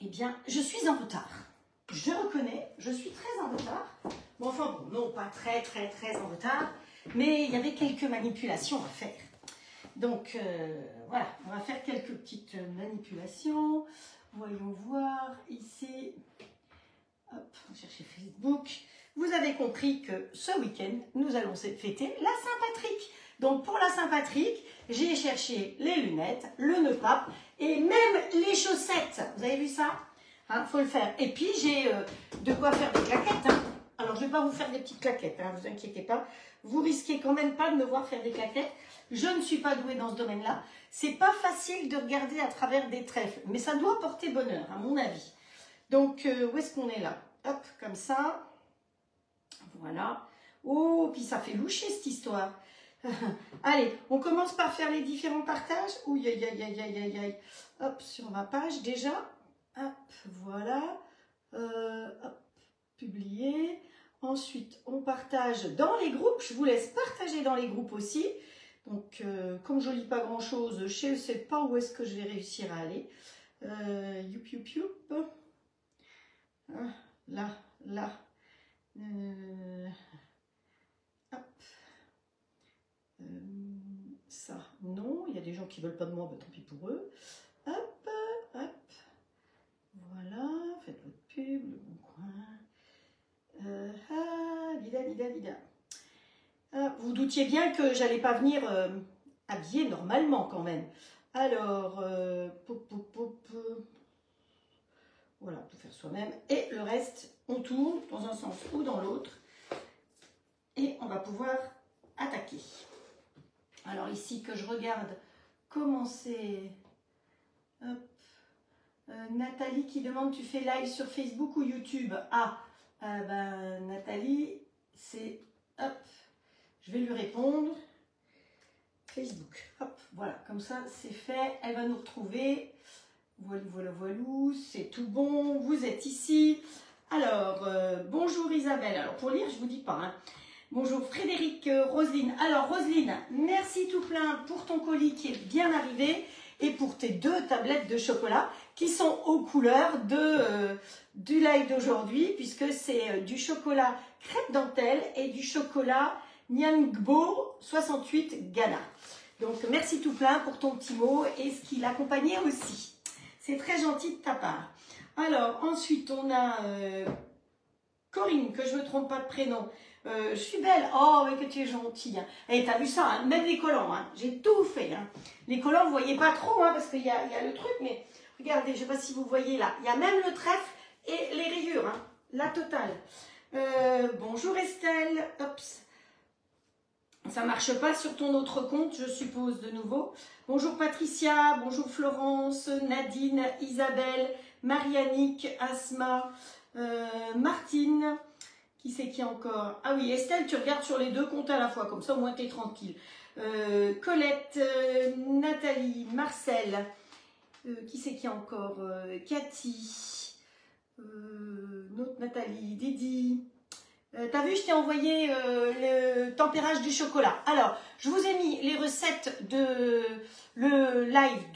bien, je suis en retard. Je reconnais, je suis très en retard. Bon, enfin, bon, non, pas très en retard, mais il y avait quelques manipulations à faire. Donc, voilà, on va faire quelques petites manipulations. Voyons voir, ici, hop, on va chercher Facebook. Vous avez compris que ce week-end, nous allons fêter la Saint-Patrick. Donc, pour la Saint-Patrick, j'ai cherché les lunettes, le nœud pape et même les chaussettes. Vous avez vu ça? Hein, faut le faire. Et puis, j'ai de quoi faire des claquettes. Hein. Alors, je ne vais pas vous faire des petites claquettes, hein, vous inquiétez pas. Vous risquez quand même pas de me voir faire des claquettes. Je ne suis pas douée dans ce domaine-là. C'est pas facile de regarder à travers des trèfles, mais ça doit porter bonheur, à mon avis. Donc, où est-ce qu'on est là? Hop, comme ça. Voilà. Oh, puis ça fait loucher cette histoire. Allez, on commence par faire les différents partages. Ouh, aïe, aïe, aïe, aïe, aïe, aïe. Hop, sur ma page déjà. Hop, voilà. Hop, publier. Ensuite, on partage dans les groupes. Je vous laisse partager dans les groupes aussi. Donc, comme je lis pas grand-chose, je ne sais pas où est-ce que je vais réussir à aller. Youp, youp, youp. Là, là. Hop. Ça, non. Il y a des gens qui ne veulent pas de moi, bah, tant pis pour eux. Hop, hop. Voilà. Faites votre pub, le bon coin. Lida, lida, lida. Vous doutiez bien que j'allais pas venir habillée normalement quand même. Alors, voilà, tout faire soi-même. Et le reste, on tourne dans un sens ou dans l'autre. Et on va pouvoir attaquer. Alors ici, que je regarde comment c'est... Nathalie qui demande, tu fais live sur Facebook ou YouTube? Ah, ben Nathalie, c'est... Hop, je vais lui répondre. Facebook. Hop, voilà, comme ça, c'est fait. Elle va nous retrouver. Voilà, voilà, voilà, c'est tout bon. Vous êtes ici. Alors, bonjour Isabelle. Alors, pour lire, je ne vous dis pas. Hein. Bonjour Frédéric, Roselyne. Alors, Roselyne, merci tout plein pour ton colis qui est bien arrivé et pour tes 2 tablettes de chocolat qui sont aux couleurs du live d'aujourd'hui, puisque c'est du chocolat crêpe dentelle et du chocolat Nyangbo 68 Ghana. Donc, merci tout plein pour ton petit mot et ce qui l'accompagnait aussi. C'est très gentil de ta part. Alors, ensuite, on a Corinne, que je ne me trompe pas de prénom. Je suis belle. Oh, mais que tu es gentille. Hein. Et tu as vu ça, hein, même les collants. Hein. J'ai tout fait. Hein. Les collants, vous ne voyez pas trop, hein, parce qu'il y a le truc, mais regardez, je ne sais pas si vous voyez là. Il y a même le trèfle et les rayures. Hein, la totale. Bonjour Estelle. Oups. Ça ne marche pas sur ton autre compte, je suppose, de nouveau. Bonjour Patricia, bonjour Florence, Nadine, Isabelle, Marianique, Asma, Martine. Qui c'est qui encore? Ah oui, Estelle, tu regardes sur les 2 comptes à la fois, comme ça au moins tu es tranquille. Colette, Nathalie, Marcel, qui c'est qui encore? Cathy, notre Nathalie, Didi. T'as vu, je t'ai envoyé le tempérage du chocolat. Alors, je vous ai mis les recettes de le live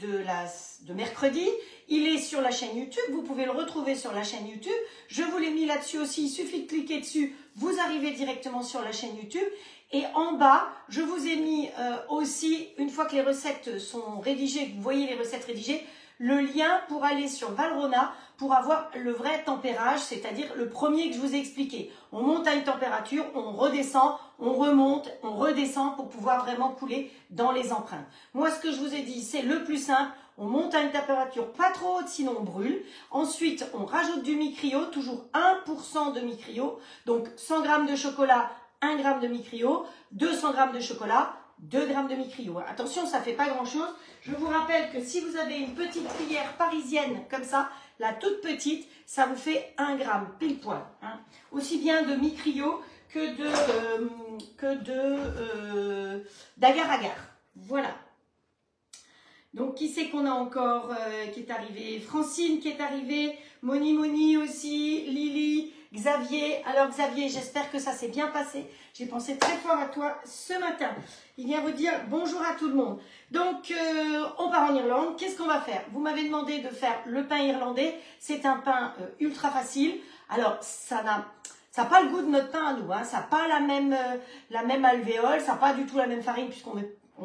de mercredi. Il est sur la chaîne YouTube. Vous pouvez le retrouver sur la chaîne YouTube. Je vous l'ai mis là-dessus aussi. Il suffit de cliquer dessus. Vous arrivez directement sur la chaîne YouTube. Et en bas, je vous ai mis aussi, une fois que les recettes sont rédigées, vous voyez les recettes rédigées, le lien pour aller sur Valrhona pour avoir le vrai tempérage, c'est-à-dire le premier que je vous ai expliqué. On monte à une température, on redescend, on remonte, on redescend pour pouvoir vraiment couler dans les empreintes. Moi, ce que je vous ai dit, c'est le plus simple. On monte à une température pas trop haute, sinon on brûle. Ensuite, on rajoute du mi-cryo, toujours 1% de mi-cryo. Donc, 100 g de chocolat, 1 g de mi-cryo, 200 g de chocolat, 2 g de mi-cryo. Attention, ça ne fait pas grand-chose. Je vous rappelle que si vous avez une petite cuillère parisienne comme ça, la toute petite, ça vous fait 1 g pile poil. Hein. Aussi bien de mi-cryo que d'agar-agar. Voilà. Donc, qui c'est qu'on a encore qui est arrivé? Francine qui est arrivée, Moni aussi, Lily, Xavier. Alors Xavier, j'espère que ça s'est bien passé. J'ai pensé très fort à toi ce matin. Il vient vous dire bonjour à tout le monde. Donc, on part en Irlande. Qu'est-ce qu'on va faire? Vous m'avez demandé de faire le pain irlandais. C'est un pain ultra facile. Alors, ça n'a pas le goût de notre pain à nous. Hein. Ça n'a pas la même alvéole. Ça n'a pas du tout la même farine puisqu'on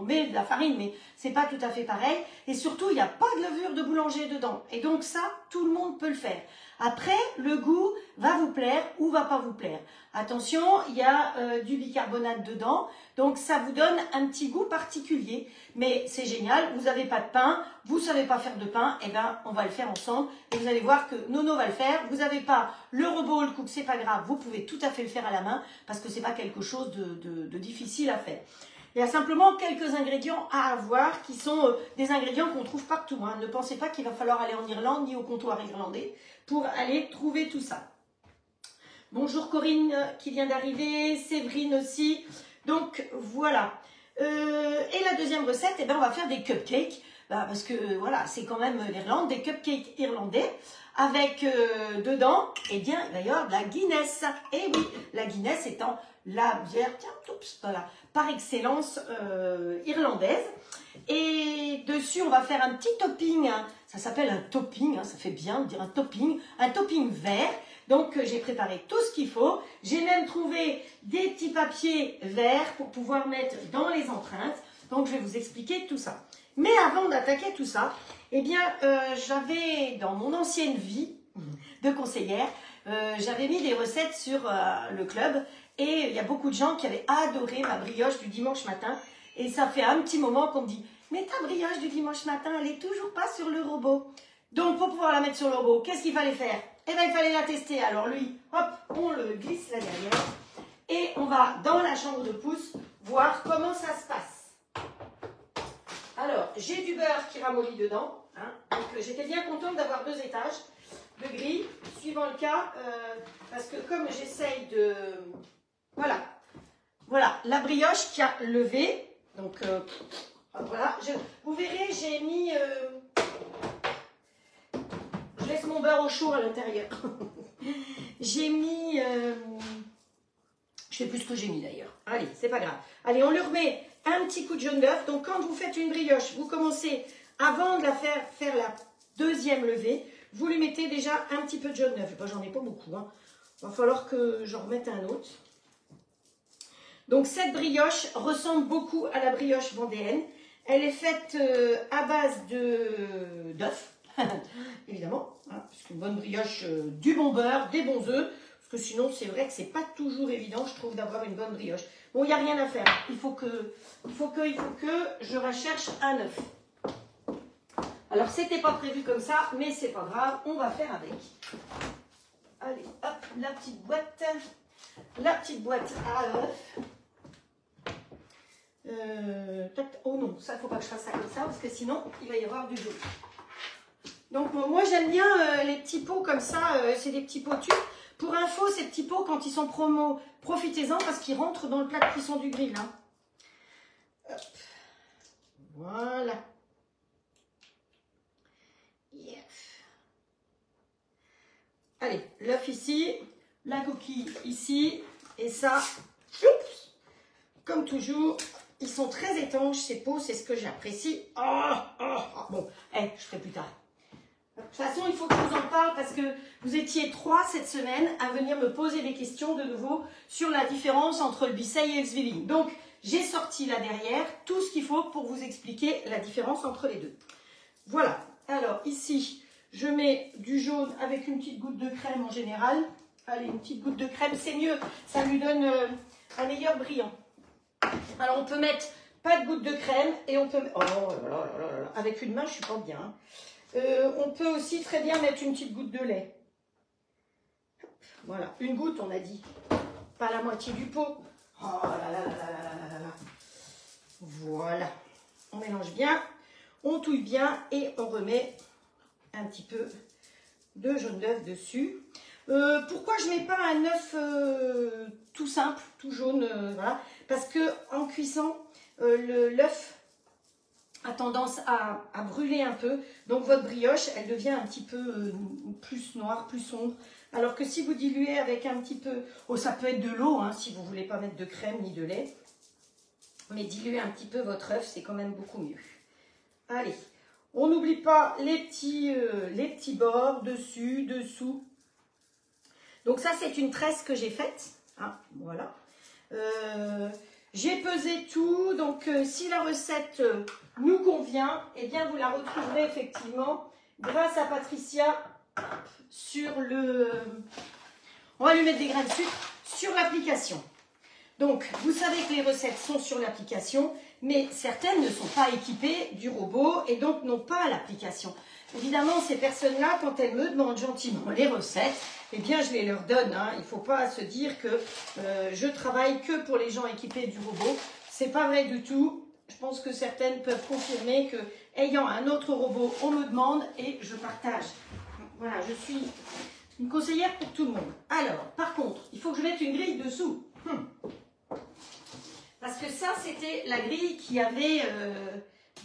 met de la farine, mais c'est pas tout à fait pareil. Et surtout, il n'y a pas de levure de boulanger dedans. Et donc ça, tout le monde peut le faire. Après, le goût va vous plaire ou va pas vous plaire. Attention, il y a du bicarbonate dedans, donc ça vous donne un petit goût particulier. Mais c'est génial, vous n'avez pas de pain, vous savez pas faire de pain, et ben on va le faire ensemble. Et vous allez voir que Nono va le faire. Vous n'avez pas le robot, le cook, c'est pas grave, vous pouvez tout à fait le faire à la main parce que c'est pas quelque chose de difficile à faire. Il y a simplement quelques ingrédients à avoir qui sont des ingrédients qu'on trouve partout. Hein. Ne pensez pas qu'il va falloir aller en Irlande ni au comptoir irlandais pour aller trouver tout ça. Bonjour Corinne qui vient d'arriver, Séverine aussi. Donc voilà. Et la deuxième recette, eh ben, on va faire des cupcakes. Parce que voilà, c'est quand même l'Irlande, des cupcakes irlandais. Avec dedans, eh bien, il va y avoir de la Guinness. Et oui, la Guinness étant la bière, tiens, oups, voilà, par excellence irlandaise. Et dessus, on va faire un petit topping. Hein. Ça s'appelle un topping, hein, ça fait bien de dire un topping vert. Donc, j'ai préparé tout ce qu'il faut. J'ai même trouvé des petits papiers verts pour pouvoir mettre dans les empreintes. Donc, je vais vous expliquer tout ça. Mais avant d'attaquer tout ça, eh bien, j'avais, dans mon ancienne vie de conseillère, j'avais mis des recettes sur le club et il y a beaucoup de gens qui avaient adoré ma brioche du dimanche matin. Et ça fait un petit moment qu'on me dit « Mais ta brioche du dimanche matin, elle n'est toujours pas sur le robot. » Donc, pour pouvoir la mettre sur le robot, qu'est-ce qu'il fallait faire? Eh bien, il fallait la tester. Alors lui, hop, on le glisse là derrière et on va dans la chambre de pouce voir comment ça se passe. Alors, j'ai du beurre qui ramollit dedans. Hein, donc, j'étais bien contente d'avoir 2 étages de grille, suivant le cas, parce que comme j'essaye de... Voilà, la brioche qui a levé. Donc, voilà. Vous verrez, j'ai mis... je laisse mon beurre au chaud à l'intérieur. J'ai mis... je sais plus ce que j'ai mis d'ailleurs. Allez, c'est pas grave. Allez, on lui remet un petit coup de jaune d'œuf. Donc, quand vous faites une brioche, vous commencez, avant de la faire la deuxième levée, vous lui mettez déjà un petit peu de jaune d'œuf. Bon, j'en ai pas beaucoup. Hein. Il va falloir que j'en remette un autre. Donc, cette brioche ressemble beaucoup à la brioche vendéenne. Elle est faite à base d'œufs, évidemment. Hein, parce qu'une bonne brioche, du bon beurre, des bons œufs. Parce que sinon, c'est vrai que c'est pas toujours évident, je trouve, d'avoir une bonne brioche. Bon, il n'y a rien à faire. Il faut que je recherche un œuf. Alors, c'était pas prévu comme ça, mais c'est pas grave, on va faire avec. Allez, hop, la petite boîte à œufs. Oh non, ça, il ne faut pas que je fasse ça comme ça, parce que sinon, il va y avoir du jaune. Donc, moi, j'aime bien les petits pots comme ça, c'est des petits pots tubes. Pour info, ces petits pots, quand ils sont promo, profitez-en parce qu'ils rentrent dans le plat de cuisson du grill. Hein. Hop. Voilà. Yes. Allez, l'œuf ici, la coquille ici, et ça, oups, comme toujours, ils sont très étanches, ces pots, c'est ce que j'apprécie. Bon, je ferai plus tard. De toute façon, il faut que je vous en parle parce que vous étiez 3 cette semaine à venir me poser des questions de nouveau sur la différence entre le Bissey et l'ex-Villing. Donc, j'ai sorti là derrière tout ce qu'il faut pour vous expliquer la différence entre les deux. Voilà. Alors, ici, je mets du jaune avec une petite goutte de crème en général. Allez, une petite goutte de crème, c'est mieux. Ça lui donne un meilleur brillant. Alors, on peut mettre pas de goutte de crème et on peut... Oh là là là là. Avec une main, je suis pas bien. Hein. On peut aussi très bien mettre une petite goutte de lait. Voilà, une goutte, on a dit. Pas la moitié du pot. Oh là là là là là là là. Voilà. On mélange bien, on touille bien et on remet un petit peu de jaune d'œuf dessus. Pourquoi je ne mets pas un œuf tout simple, tout jaune, voilà. Parce que en cuisant, l'œuf a tendance à brûler un peu. Donc votre brioche, elle devient un petit peu plus noire, plus sombre. Alors que si vous diluez avec un petit peu, oh ça peut être de l'eau, hein, si vous ne voulez pas mettre de crème ni de lait, mais diluez un petit peu votre œuf, c'est quand même beaucoup mieux. Allez, on n'oublie pas les petits bords, dessus, dessous. Donc ça, c'est une tresse que j'ai faite. Hein, voilà. J'ai pesé tout, donc si la recette nous convient, eh bien vous la retrouverez effectivement grâce à Patricia sur le... On va lui mettre des grains de sucre sur l'application. Donc, vous savez que les recettes sont sur l'application, mais certaines ne sont pas équipées du robot et donc n'ont pas l'application. Évidemment, ces personnes-là, quand elles me demandent gentiment les recettes, eh bien, je les leur donne. Hein. Il ne faut pas se dire que je travaille que pour les gens équipés du robot. Ce n'est pas vrai du tout. Je pense que certaines peuvent confirmer que, ayant un autre robot, on me demande et je partage. Voilà, je suis une conseillère pour tout le monde. Alors, par contre, il faut que je mette une grille dessous. Parce que ça, c'était la grille qu'il y avait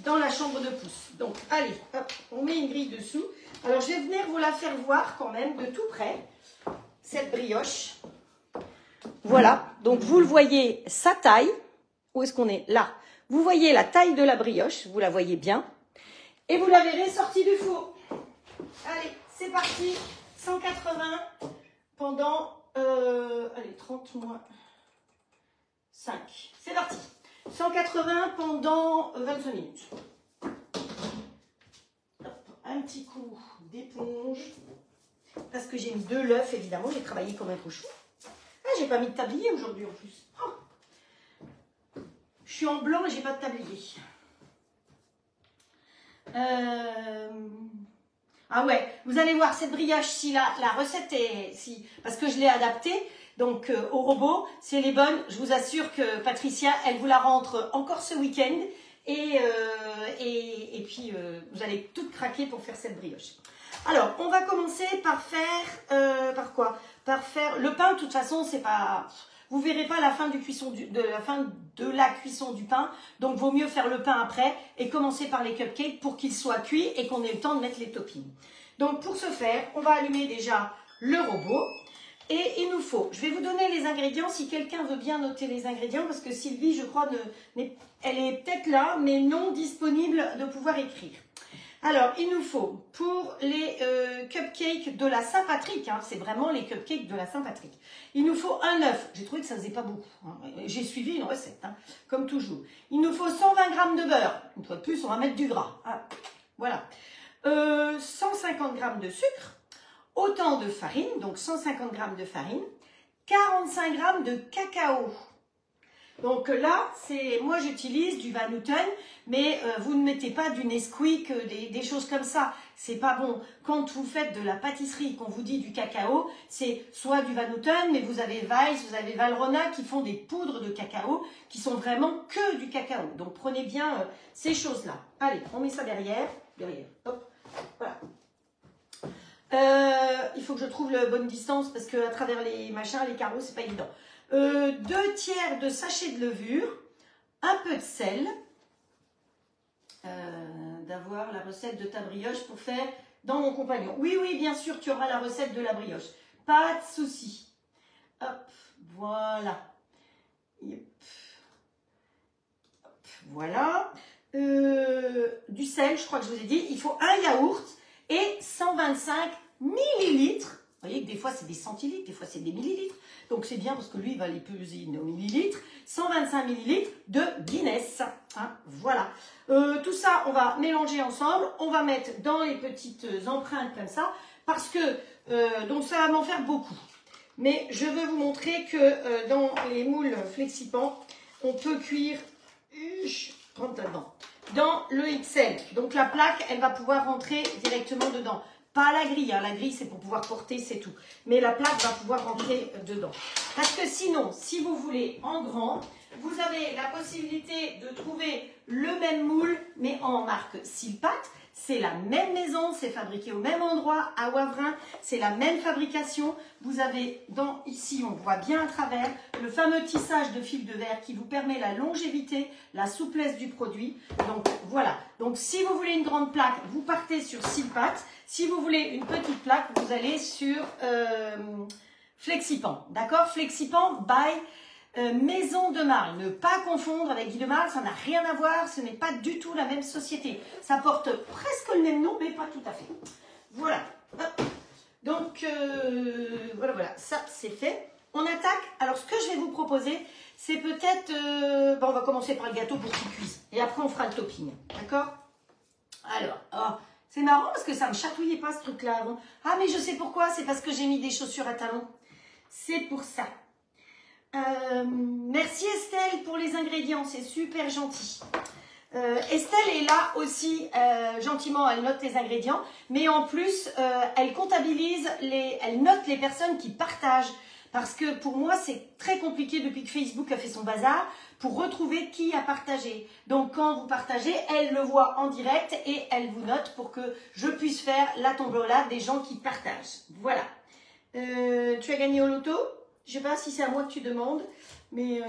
dans la chambre de pouce. Donc, allez, hop, on met une grille dessous. Alors, je vais venir vous la faire voir quand même de tout près, cette brioche. Voilà, donc vous le voyez, sa taille. Où est-ce qu'on est? Là. Vous voyez la taille de la brioche, vous la voyez bien. Et vous la verrez sortie du four. Allez, c'est parti. 180 pendant, allez, 30 moins 5. C'est parti. 180 pendant 25 minutes. Hop, un petit coup d'éponge. Parce que j'ai mis de l'œuf, évidemment. J'ai travaillé comme un cochon. Ah, j'ai pas mis de tablier aujourd'hui en plus. Oh. Je suis en blanc et j'ai pas de tablier. Ah ouais, vous allez voir cette brioche, si la recette est... parce que je l'ai adaptée, donc au robot, si elle est bonne, je vous assure que Patricia, elle vous la rentre encore ce week-end. Et puis, vous allez toutes craquer pour faire cette brioche. Alors, on va commencer par faire... par quoi? Par faire... Le pain, de toute façon, c'est pas... Vous ne verrez pas la fin, de la cuisson du pain. Donc, vaut mieux faire le pain après et commencer par les cupcakes pour qu'ils soient cuits et qu'on ait le temps de mettre les toppings. Donc, pour ce faire, on va allumer déjà le robot. Et il nous faut, je vais vous donner les ingrédients si quelqu'un veut bien noter les ingrédients parce que Sylvie, je crois, elle est peut-être là, mais non disponible de pouvoir écrire. Alors, il nous faut pour les cupcakes de la Saint-Patrick, hein, c'est vraiment les cupcakes de la Saint-Patrick. Il nous faut un œuf. J'ai trouvé que ça faisait pas beaucoup. Hein. J'ai suivi une recette, hein, comme toujours. Il nous faut 120 g de beurre. Une fois de plus, on va mettre du gras. Hein. Voilà. 150 g de sucre. Autant de farine, donc 150 g de farine. 45 g de cacao. Donc là, moi j'utilise du Van Houten, mais vous ne mettez pas du Nesquik, des choses comme ça. C'est pas bon. Quand vous faites de la pâtisserie, qu'on vous dit du cacao, c'est soit du Van Houten, mais vous avez Weiss, vous avez Valrhona qui font des poudres de cacao qui sont vraiment que du cacao. Donc prenez bien ces choses-là. Allez, on met ça derrière. Hop, voilà. Il faut que je trouve la bonne distance parce qu'à travers les machins, les carreaux, c'est pas évident. 2 tiers de sachet de levure, un peu de sel, d'avoir la recette de ta brioche pour faire dans mon compagnon. Oui, oui, bien sûr, tu auras la recette de la brioche. Pas de souci. Hop, voilà. Yep. Hop, voilà. Du sel, je crois que je vous ai dit. Il faut un yaourt et 125 millilitres. Vous voyez que des fois, c'est des centilitres, des fois, c'est des millilitres. Donc, c'est bien parce que lui, il va les peser en millilitres. 125 millilitres de Guinness. Hein, voilà. Tout ça, on va mélanger ensemble. On va mettre dans les petites empreintes comme ça. Parce que, donc, ça va m'en faire beaucoup. Mais je veux vous montrer que dans les moules Flexipant, on peut cuire... rentre là-dedans. Dans le XL. Donc, la plaque, elle va pouvoir rentrer directement dedans. Pas la grille, hein. La grille c'est pour pouvoir porter, c'est tout. Mais la plaque va pouvoir rentrer dedans. Parce que sinon, si vous voulez en grand, vous avez la possibilité de trouver le même moule, mais en marque Silpat. C'est la même maison, c'est fabriqué au même endroit, à Wavrin. C'est la même fabrication. Vous avez ici, on voit bien à travers, le fameux tissage de fil de verre qui vous permet la longévité, la souplesse du produit. Donc voilà. Donc si vous voulez une grande plaque, vous partez sur Silpat. Si vous voulez une petite plaque, vous allez sur Flexipan. D'accord? Flexipan by Maison de Marle. Ne pas confondre avec Guy de Marle, ça n'a rien à voir, ce n'est pas du tout la même société. Ça porte presque le même nom, mais pas tout à fait. Voilà. Hop. Donc, voilà, ça c'est fait. On attaque. Alors, ce que je vais vous proposer, c'est peut-être... on va commencer par le gâteau pour qu'il cuise. Et après, on fera le topping. D'accord? Alors, oh, c'est marrant parce que ça ne me chatouillait pas ce truc-là avant. Ah, mais je sais pourquoi. C'est parce que j'ai mis des chaussures à talons. C'est pour ça. Merci Estelle pour les ingrédients. C'est super gentil. Estelle est là aussi, gentiment, elle note les ingrédients. Mais en plus, elle comptabilise, elle note les personnes qui partagent. Parce que pour moi, c'est très compliqué depuis que Facebook a fait son bazar pour retrouver qui a partagé. Donc, quand vous partagez, elle le voit en direct et elle vous note pour que je puisse faire la tombola des gens qui partagent. Voilà. Tu as gagné au loto? Je ne sais pas si c'est à moi que tu demandes, mais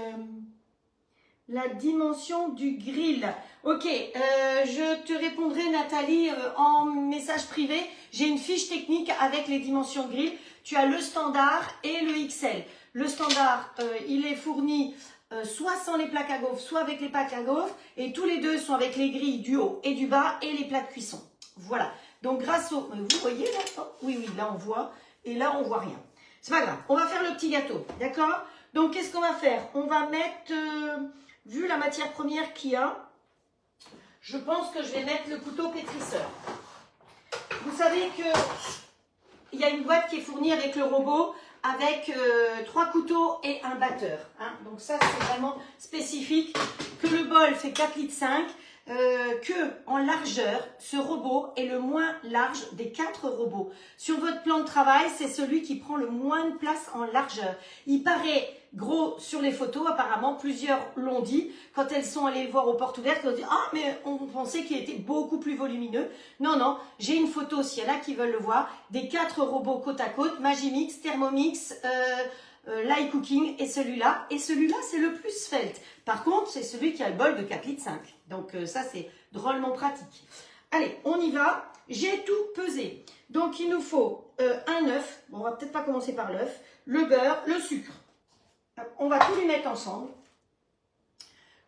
la dimension du grill. Ok, je te répondrai, Nathalie, en message privé. J'ai une fiche technique avec les dimensions grill. Tu as le standard et le XL. Le standard, il est fourni soit sans les plaques à gaufres, soit avec les plaques à gaufres. Et tous les deux sont avec les grilles du haut et du bas et les plaques cuisson. Voilà. Donc, grâce au... Vous voyez là? Oh, oui, oui, là on voit. Et là, on voit rien. C'est pas grave. On va faire le petit gâteau. D'accord? Donc, qu'est-ce qu'on va faire? On va mettre... vu la matière première qu'il y a, je pense que je vais mettre le couteau pétrisseur. Vous savez que il y a une boîte qui est fournie avec le robot, avec 3 couteaux et un batteur. Hein. Donc ça, c'est vraiment spécifique. Que le bol fait 4,5 litres, que en largeur, ce robot est le moins large des 4 robots. Sur votre plan de travail, c'est celui qui prend le moins de place en largeur. Il paraît gros sur les photos, apparemment, plusieurs l'ont dit. Quand elles sont allées le voir aux portes ouvertes, elles ont dit « Ah, mais on pensait qu'il était beaucoup plus volumineux. » Non, non, j'ai une photo, s'il y en a qui veulent le voir, des 4 robots côte à côte, Magimix, Thermomix, Light Cooking et celui-là. Et celui-là, c'est le plus svelte. Par contre, c'est celui qui a le bol de 4,5 litres. Donc ça, c'est drôlement pratique. Allez, on y va. J'ai tout pesé. Donc, il nous faut un œuf. Bon, on va peut-être pas commencer par l'œuf. Le beurre, le sucre. On va tout les mettre ensemble.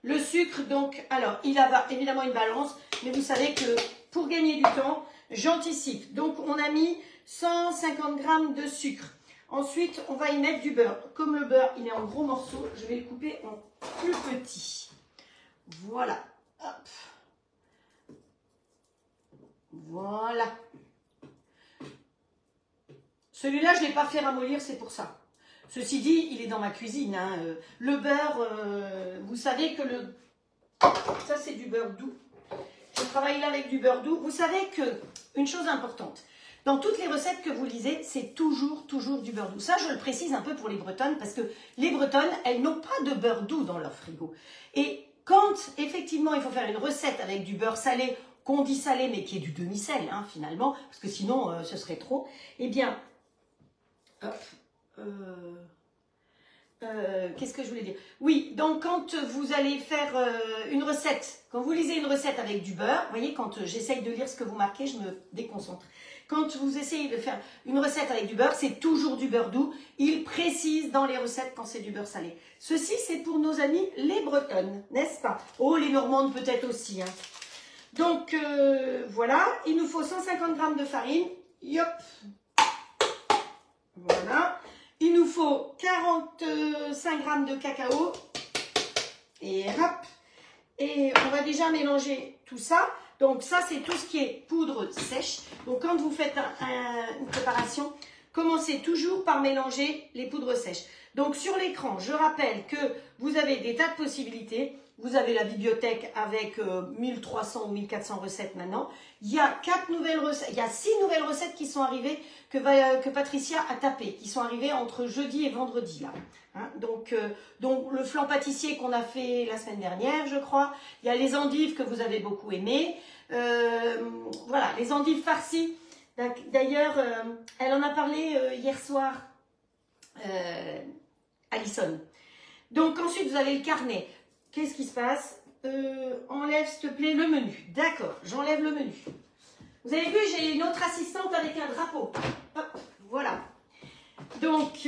Le sucre, donc, alors, il a évidemment une balance, mais vous savez que pour gagner du temps, j'anticipe. Donc, on a mis 150 g de sucre. Ensuite, on va y mettre du beurre. Comme le beurre, il est en gros morceaux, je vais le couper en plus petit. Voilà. Hop. Voilà. Celui-là, je ne l'ai pas fait ramollir, c'est pour ça. Ceci dit, il est dans ma cuisine. Hein. Le beurre, vous savez que ça c'est du beurre doux. Je travaille là avec du beurre doux. Vous savez que, une chose importante, dans toutes les recettes que vous lisez, c'est toujours du beurre doux. Ça, je le précise un peu pour les Bretonnes, parce que les Bretonnes, elles n'ont pas de beurre doux dans leur frigo. Et quand, effectivement, il faut faire une recette avec du beurre salé, qu'on dit salé, mais qui est du demi-sel, hein, finalement, parce que sinon, ce serait trop, eh bien, hop, qu'est-ce que je voulais dire? Oui, donc quand vous allez faire une recette, quand vous lisez une recette avec du beurre, vous voyez, quand j'essaye de lire ce que vous marquez, je me déconcentre. Quand vous essayez de faire une recette avec du beurre, c'est toujours du beurre doux. Il précise dans les recettes quand c'est du beurre salé. Ceci, c'est pour nos amis les Bretonnes, n'est-ce pas? Oh, les Normandes peut-être aussi. Hein. Donc, voilà, il nous faut 150 g de farine. Yop. Voilà. Il nous faut 45 g de cacao. Et hop. Et on va déjà mélanger tout ça. Donc ça, c'est tout ce qui est poudre sèche. Donc quand vous faites une préparation, commencez toujours par mélanger les poudres sèches. Donc sur l'écran, je rappelle que vous avez des tas de possibilités. Vous avez la bibliothèque avec 1300 ou 1400 recettes maintenant. Il y a 4 nouvelles recettes, il y a 6 nouvelles recettes qui sont arrivées que Patricia a tapées, qui sont arrivées entre jeudi et vendredi là. Hein, donc le flan pâtissier qu'on a fait la semaine dernière, je crois. Il y a les endives que vous avez beaucoup aimées. Voilà, les endives farcies. D'ailleurs, elle en a parlé hier soir, Alison. Donc ensuite, vous avez le carnet. Qu'est-ce qui se passe? Enlève s'il te plaît le menu. D'accord, j'enlève le menu. Vous avez vu, j'ai une autre assistante avec un drapeau. Hop, voilà. Donc,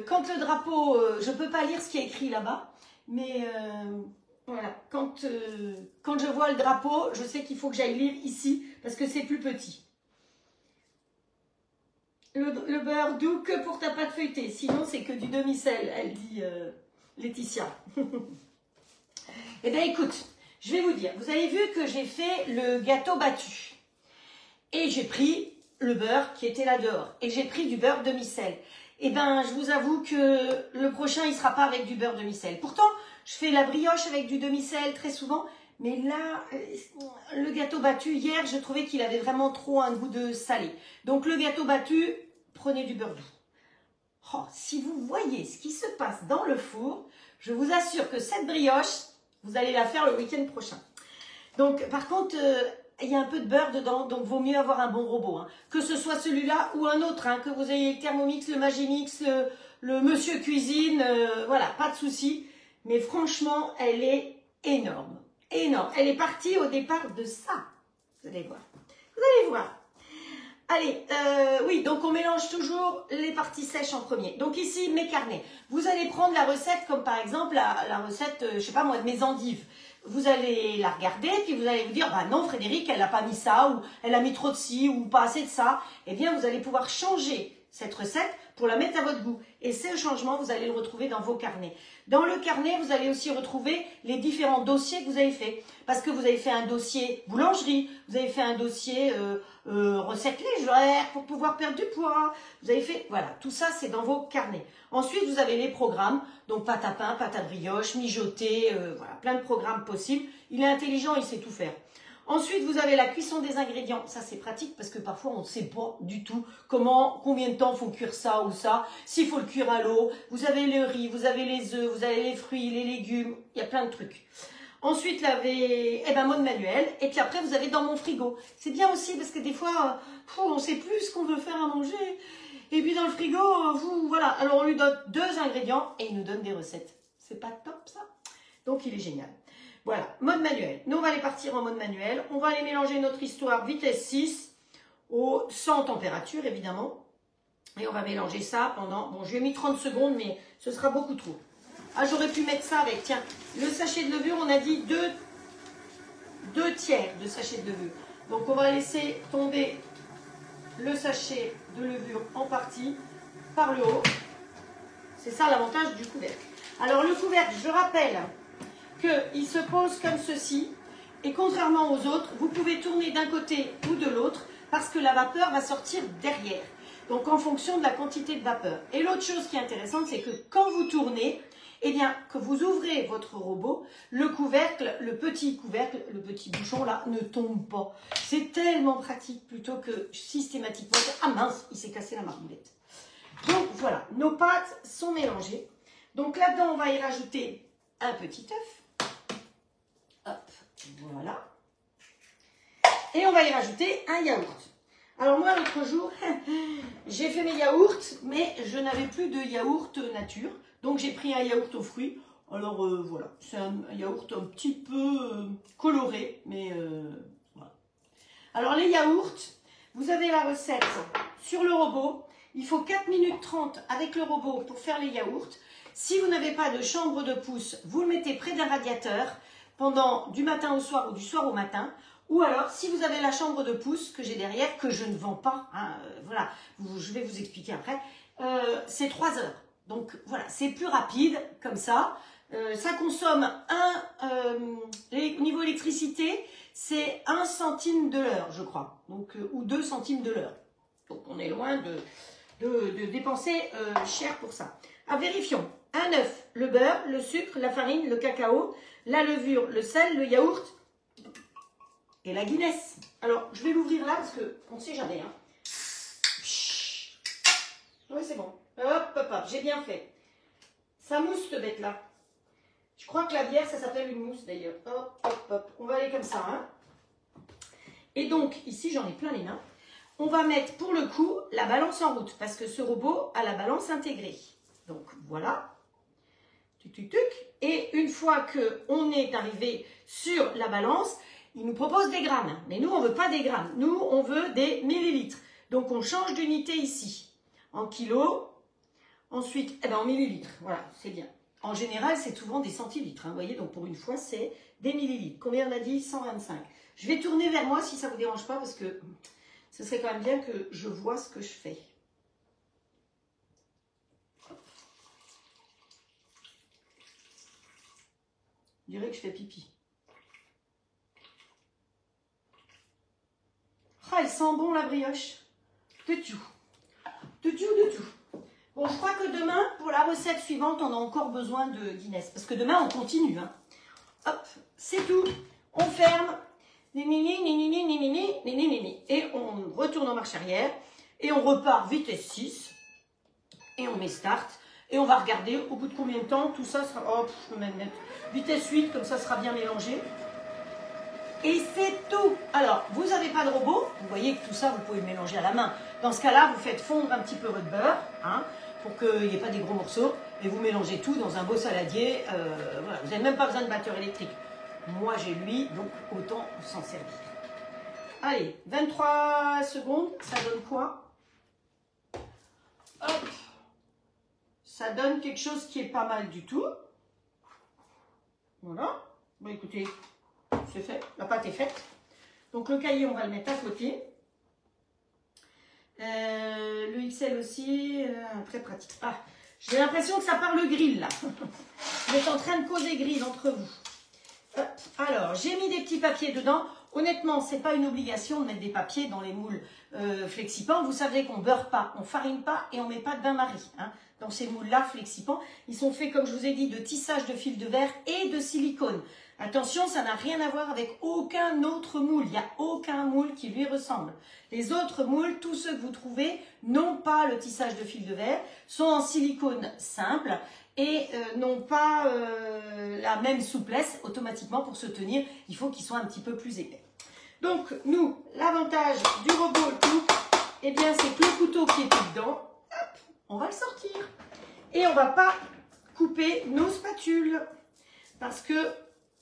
quand le drapeau, je ne peux pas lire ce qui est écrit là-bas, mais voilà, quand je vois le drapeau, je sais qu'il faut que j'aille lire ici, parce que c'est plus petit. Le beurre doux que pour ta pâte feuilletée, sinon c'est que du demi-sel, elle dit Laetitia. Eh bien écoute, je vais vous dire, vous avez vu que j'ai fait le gâteau battu. Et j'ai pris le beurre qui était là dehors. Et j'ai pris du beurre demi-sel. Eh bien, je vous avoue que le prochain, il ne sera pas avec du beurre demi-sel. Pourtant, je fais la brioche avec du demi-sel très souvent. Mais là, le gâteau battu, hier, je trouvais qu'il avait vraiment trop un goût de salé. Donc, le gâteau battu, prenez du beurre doux. Oh, si vous voyez ce qui se passe dans le four, je vous assure que cette brioche, vous allez la faire le week-end prochain. Donc, par contre, il y a un peu de beurre dedans, donc vaut mieux avoir un bon robot. Hein. Que ce soit celui-là ou un autre, hein, que vous ayez le Thermomix, le Magimix, le Monsieur Cuisine, voilà, pas de souci. Mais franchement, elle est énorme. Énorme. Elle est partie au départ de ça. Vous allez voir. Vous allez voir. Allez, oui, donc on mélange toujours les parties sèches en premier. Donc ici, mes carnets. Vous allez prendre la recette comme par exemple la recette, je sais pas moi, de mes endives. Vous allez la regarder, puis vous allez vous dire, bah non Frédéric, elle n'a pas mis ça, ou elle a mis trop de ci, ou pas assez de ça. Eh bien, vous allez pouvoir changer cette recette pour la mettre à votre goût. Et ce changement, vous allez le retrouver dans vos carnets. Dans le carnet, vous allez aussi retrouver les différents dossiers que vous avez fait. Parce que vous avez fait un dossier boulangerie, vous avez fait un dossier recettes légères pour pouvoir perdre du poids. Vous avez fait, voilà, tout ça, c'est dans vos carnets. Ensuite, vous avez les programmes, donc pâte à pain, pâte à brioche, mijoter, voilà, plein de programmes possibles. Il est intelligent, il sait tout faire. Ensuite, vous avez la cuisson des ingrédients. Ça, c'est pratique parce que parfois, on ne sait pas du tout combien de temps faut cuire ça ou ça. S'il faut le cuire à l'eau. Vous avez le riz, vous avez les œufs, vous avez les fruits, les légumes. Il y a plein de trucs. Ensuite, mode manuel. Et puis après, vous avez dans mon frigo. C'est bien aussi parce que des fois, on ne sait plus ce qu'on veut faire à manger. Et puis dans le frigo, voilà. Alors, on lui donne 2 ingrédients et il nous donne des recettes. C'est pas top, ça? Donc, il est génial. Voilà, mode manuel. Nous, on va aller partir en mode manuel. On va aller mélanger notre histoire vitesse 6 sans température, évidemment. Et on va mélanger ça pendant... Bon, je lui ai mis 30 secondes, mais ce sera beaucoup trop. Ah, j'aurais pu mettre ça avec, tiens, le sachet de levure, on a dit 2 tiers de sachet de levure. Donc, on va laisser tomber le sachet de levure en partie par le haut. C'est ça l'avantage du couvercle. Alors, le couvercle, je rappelle qu'il se pose comme ceci. Et contrairement aux autres, vous pouvez tourner d'un côté ou de l'autre parce que la vapeur va sortir derrière. Donc, en fonction de la quantité de vapeur. Et l'autre chose qui est intéressante, c'est que quand vous tournez, eh bien, que vous ouvrez votre robot, le couvercle, le petit bouchon là, ne tombe pas. C'est tellement pratique plutôt que systématiquement. Ah mince, il s'est cassé la marmoulette. Donc voilà, nos pâtes sont mélangées. Donc là-dedans, on va y rajouter un petit œuf. Hop, voilà. Et on va y rajouter un yaourt. Alors moi, l'autre jour, j'ai fait mes yaourts, mais je n'avais plus de yaourt nature. Donc, j'ai pris un yaourt aux fruits. Alors, voilà, c'est un yaourt un petit peu coloré, mais voilà. Alors, les yaourts, vous avez la recette sur le robot. Il faut 4 minutes 30 avec le robot pour faire les yaourts. Si vous n'avez pas de chambre de pousse, vous le mettez près d'un radiateur pendant du matin au soir ou du soir au matin. Ou alors, si vous avez la chambre de pousse que j'ai derrière, que je ne vends pas, hein, voilà, je vais vous expliquer après, c'est 3 heures. Donc voilà, c'est plus rapide comme ça. Ça consomme au niveau électricité, c'est 1 centime de l'heure, je crois. Donc, ou 2 centimes de l'heure. Donc on est loin de dépenser cher pour ça. Alors vérifions. Un œuf, le beurre, le sucre, la farine, le cacao, la levure, le sel, le yaourt et la Guinness. Alors je vais l'ouvrir là parce qu'on ne sait jamais. Hein. Oui, c'est bon. Hop, hop, hop, j'ai bien fait. Ça mousse, cette bête-là. Je crois que la bière, ça s'appelle une mousse, d'ailleurs. Hop, hop, hop. On va aller comme ça. Hein. Et donc, ici, j'en ai plein les mains. On va mettre, pour le coup, la balance en route. Parce que ce robot a la balance intégrée. Donc, voilà. Tuc, tuc, tuc. Et une fois qu'on est arrivé sur la balance, il nous propose des grammes. Mais nous, on ne veut pas des grammes. Nous, on veut des millilitres. Donc, on change d'unité ici. En kilos. Ensuite, en millilitres. Voilà, c'est bien. En général, c'est souvent des centilitres. Hein, vous voyez, donc pour une fois, c'est des millilitres. Combien on a dit? 125. Je vais tourner vers moi si ça ne vous dérange pas parce que ce serait quand même bien que je vois ce que je fais. Je dirais que je fais pipi. Ah, elle sent bon la brioche. De tout. De tout, de tout. Bon, je crois que demain, pour la recette suivante, on a encore besoin de Guinness. Parce que demain, on continue. Hein. Hop, c'est tout. On ferme. Et on retourne en marche arrière. Et on repart vitesse 6. Et on met start. Et on va regarder au bout de combien de temps tout ça sera... Oh, je peux même mettre vitesse 8, comme ça sera bien mélangé. Et c'est tout. Alors, vous n'avez pas de robot. Vous voyez que tout ça, vous pouvez le mélanger à la main. Dans ce cas-là, vous faites fondre un petit peu votre beurre, hein, pour qu'il n'y ait pas des gros morceaux. Et vous mélangez tout dans un beau saladier. Voilà. Vous n'avez même pas besoin de batteur électrique. Moi, j'ai lui, donc autant s'en servir. Allez, 23 secondes. Ça donne quoi? Hop. Ça donne quelque chose qui est pas mal du tout. Voilà. Bon, écoutez, c'est fait. La pâte est faite. Donc, le cahier, on va le mettre à côté. Le XL aussi, très pratique. Ah, j'ai l'impression que ça parle grill, là. Vous êtes en train de causer grill entre vous. Hop. Alors, j'ai mis des petits papiers dedans. Honnêtement, ce n'est pas une obligation de mettre des papiers dans les moules flexipants. Vous savez qu'on ne beurre pas, on ne farine pas et on ne met pas de bain-marie. Hein. Dans ces moules-là flexipants, ils sont faits, comme je vous ai dit, de tissage de fil de verre et de silicone. Attention, ça n'a rien à voir avec aucun autre moule. Il n'y a aucun moule qui lui ressemble. Les autres moules, tous ceux que vous trouvez, n'ont pas le tissage de fil de verre, sont en silicone simple et n'ont pas la même souplesse automatiquement pour se tenir. Il faut qu'ils soient un petit peu plus épais. Donc, nous, l'avantage du robot coupe, eh bien, c'est que le couteau qui était dedans, hop, on va le sortir. Et on ne va pas couper nos spatules. Parce que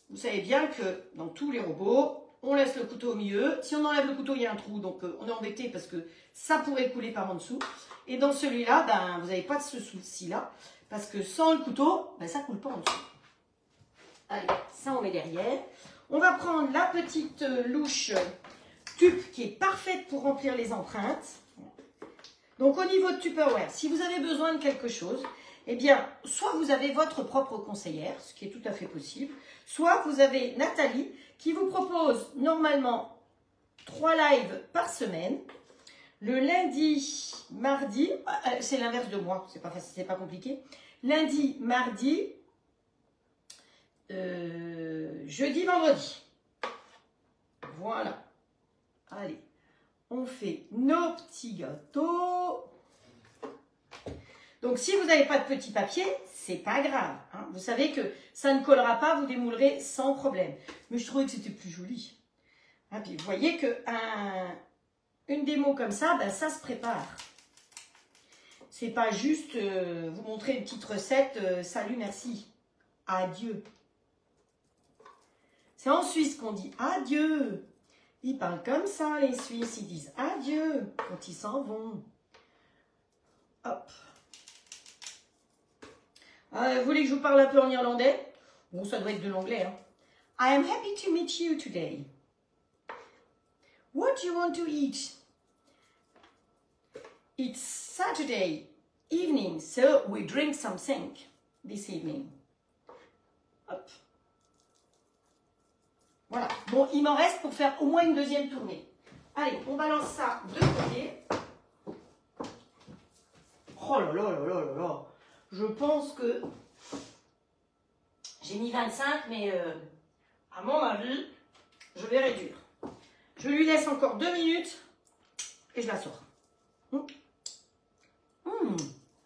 vous savez bien que dans tous les robots, on laisse le couteau au milieu. Si on enlève le couteau, il y a un trou, donc on est embêté parce que ça pourrait couler par en dessous. Et dans celui-là, ben, vous n'avez pas de ce souci-là, parce que sans le couteau, ben, ça ne coule pas en dessous. Allez, ça on met derrière. On va prendre la petite louche tube qui est parfaite pour remplir les empreintes. Donc au niveau de Tupperware, si vous avez besoin de quelque chose, eh bien, soit vous avez votre propre conseillère, ce qui est tout à fait possible, soit vous avez Nathalie qui vous propose normalement 3 lives par semaine. Le lundi, mardi, c'est l'inverse de moi, c'est pas compliqué. Lundi, mardi, jeudi, vendredi. Voilà. Allez, on fait nos petits gâteaux. Donc, si vous n'avez pas de petit papier, c'est pas grave. Hein. Vous savez que ça ne collera pas, vous démoulerez sans problème. Mais je trouvais que c'était plus joli. Hein, puis vous voyez que une démo comme ça, ben, ça se prépare. C'est pas juste vous montrer une petite recette, salut, merci, adieu. C'est en Suisse qu'on dit adieu. Ils parlent comme ça, les Suisses, ils disent adieu quand ils s'en vont. Hop. Vous voulez que je vous parle un peu en irlandais? Bon, ça doit être de l'anglais. Hein. I am happy to meet you today. What do you want to eat? It's Saturday evening, so we drink something this evening. Hop. Voilà. Bon, il m'en reste pour faire au moins une deuxième tournée. Allez, on balance ça de côté. Oh là là là là là là. Je pense que j'ai mis 25, mais à mon avis, je vais réduire. Je lui laisse encore 2 minutes et je la sors.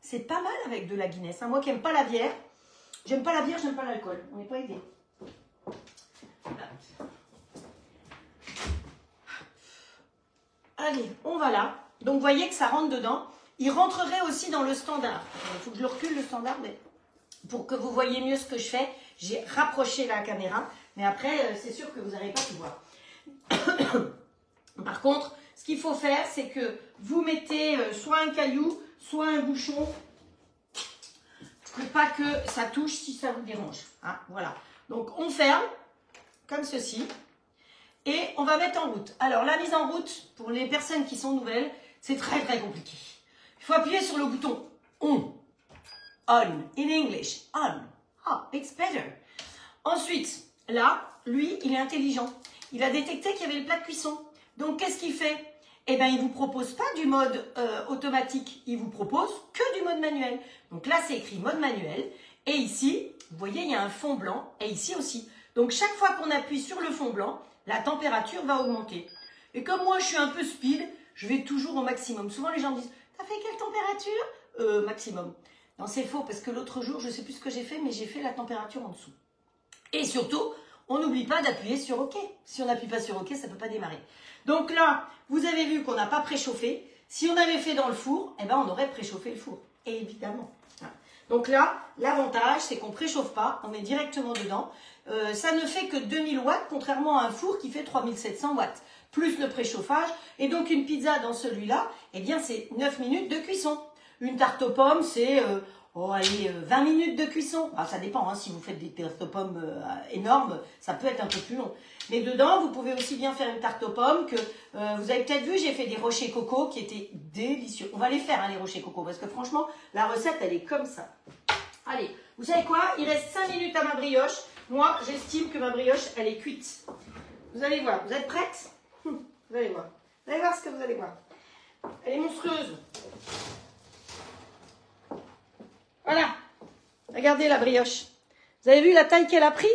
C'est pas mal avec de la Guinness. Hein. Moi qui n'aime pas la bière, j'aime pas la bière, j'aime pas l'alcool. On n'est pas aidé. Allez, on va là. Donc, vous voyez que ça rentre dedans. Il rentrerait aussi dans le standard. Il faut que je le recule, le standard, mais pour que vous voyez mieux ce que je fais, j'ai rapproché la caméra. Mais après, c'est sûr que vous n'allez pas tout voir. Par contre, ce qu'il faut faire, c'est que vous mettez soit un caillou, soit un bouchon, pour pas que ça touche si ça vous dérange. Hein, voilà. Donc, on ferme, comme ceci, et on va mettre en route. Alors, la mise en route, pour les personnes qui sont nouvelles, c'est très, très compliqué. Il faut appuyer sur le bouton On. On, in English, on. Ah, it's better. Ensuite, là, lui, il est intelligent. Il a détecté qu'il y avait le plat de cuisson. Donc, qu'est-ce qu'il fait? Eh bien, il ne vous propose pas du mode automatique. Il vous propose que du mode manuel. Donc là, c'est écrit mode manuel. Et ici, vous voyez, il y a un fond blanc. Et ici aussi. Donc, chaque fois qu'on appuie sur le fond blanc, la température va augmenter. Et comme moi, je suis un peu speed, je vais toujours au maximum. Souvent, les gens me disent, t'as fait quelle température? Maximum. Non, c'est faux, parce que l'autre jour, je ne sais plus ce que j'ai fait, mais j'ai fait la température en dessous. Et surtout, on n'oublie pas d'appuyer sur OK. Si on n'appuie pas sur OK, ça ne peut pas démarrer. Donc là, vous avez vu qu'on n'a pas préchauffé. Si on avait fait dans le four, eh ben, on aurait préchauffé le four. Évidemment. Donc là, l'avantage, c'est qu'on ne préchauffe pas, on met directement dedans. Ça ne fait que 2000 watts, contrairement à un four qui fait 3700 watts, plus le préchauffage. Et donc, une pizza dans celui-là, eh bien, c'est 9 minutes de cuisson. Une tarte aux pommes, c'est 20 minutes de cuisson. Alors, ça dépend, hein, si vous faites des tartes aux pommes énormes, ça peut être un peu plus long. Mais dedans, vous pouvez aussi bien faire une tarte aux pommes que, vous avez peut-être vu, j'ai fait des rochers coco qui étaient délicieux. On va les faire, hein, les rochers coco, parce que franchement, la recette, elle est comme ça. Allez, vous savez quoi? Il reste 5 minutes à ma brioche. Moi, j'estime que ma brioche, elle est cuite. Vous allez voir. Vous êtes prêtes? Vous allez voir. Vous allez voir ce que vous allez voir. Elle est monstrueuse. Voilà. Regardez la brioche. Vous avez vu la taille qu'elle a pris?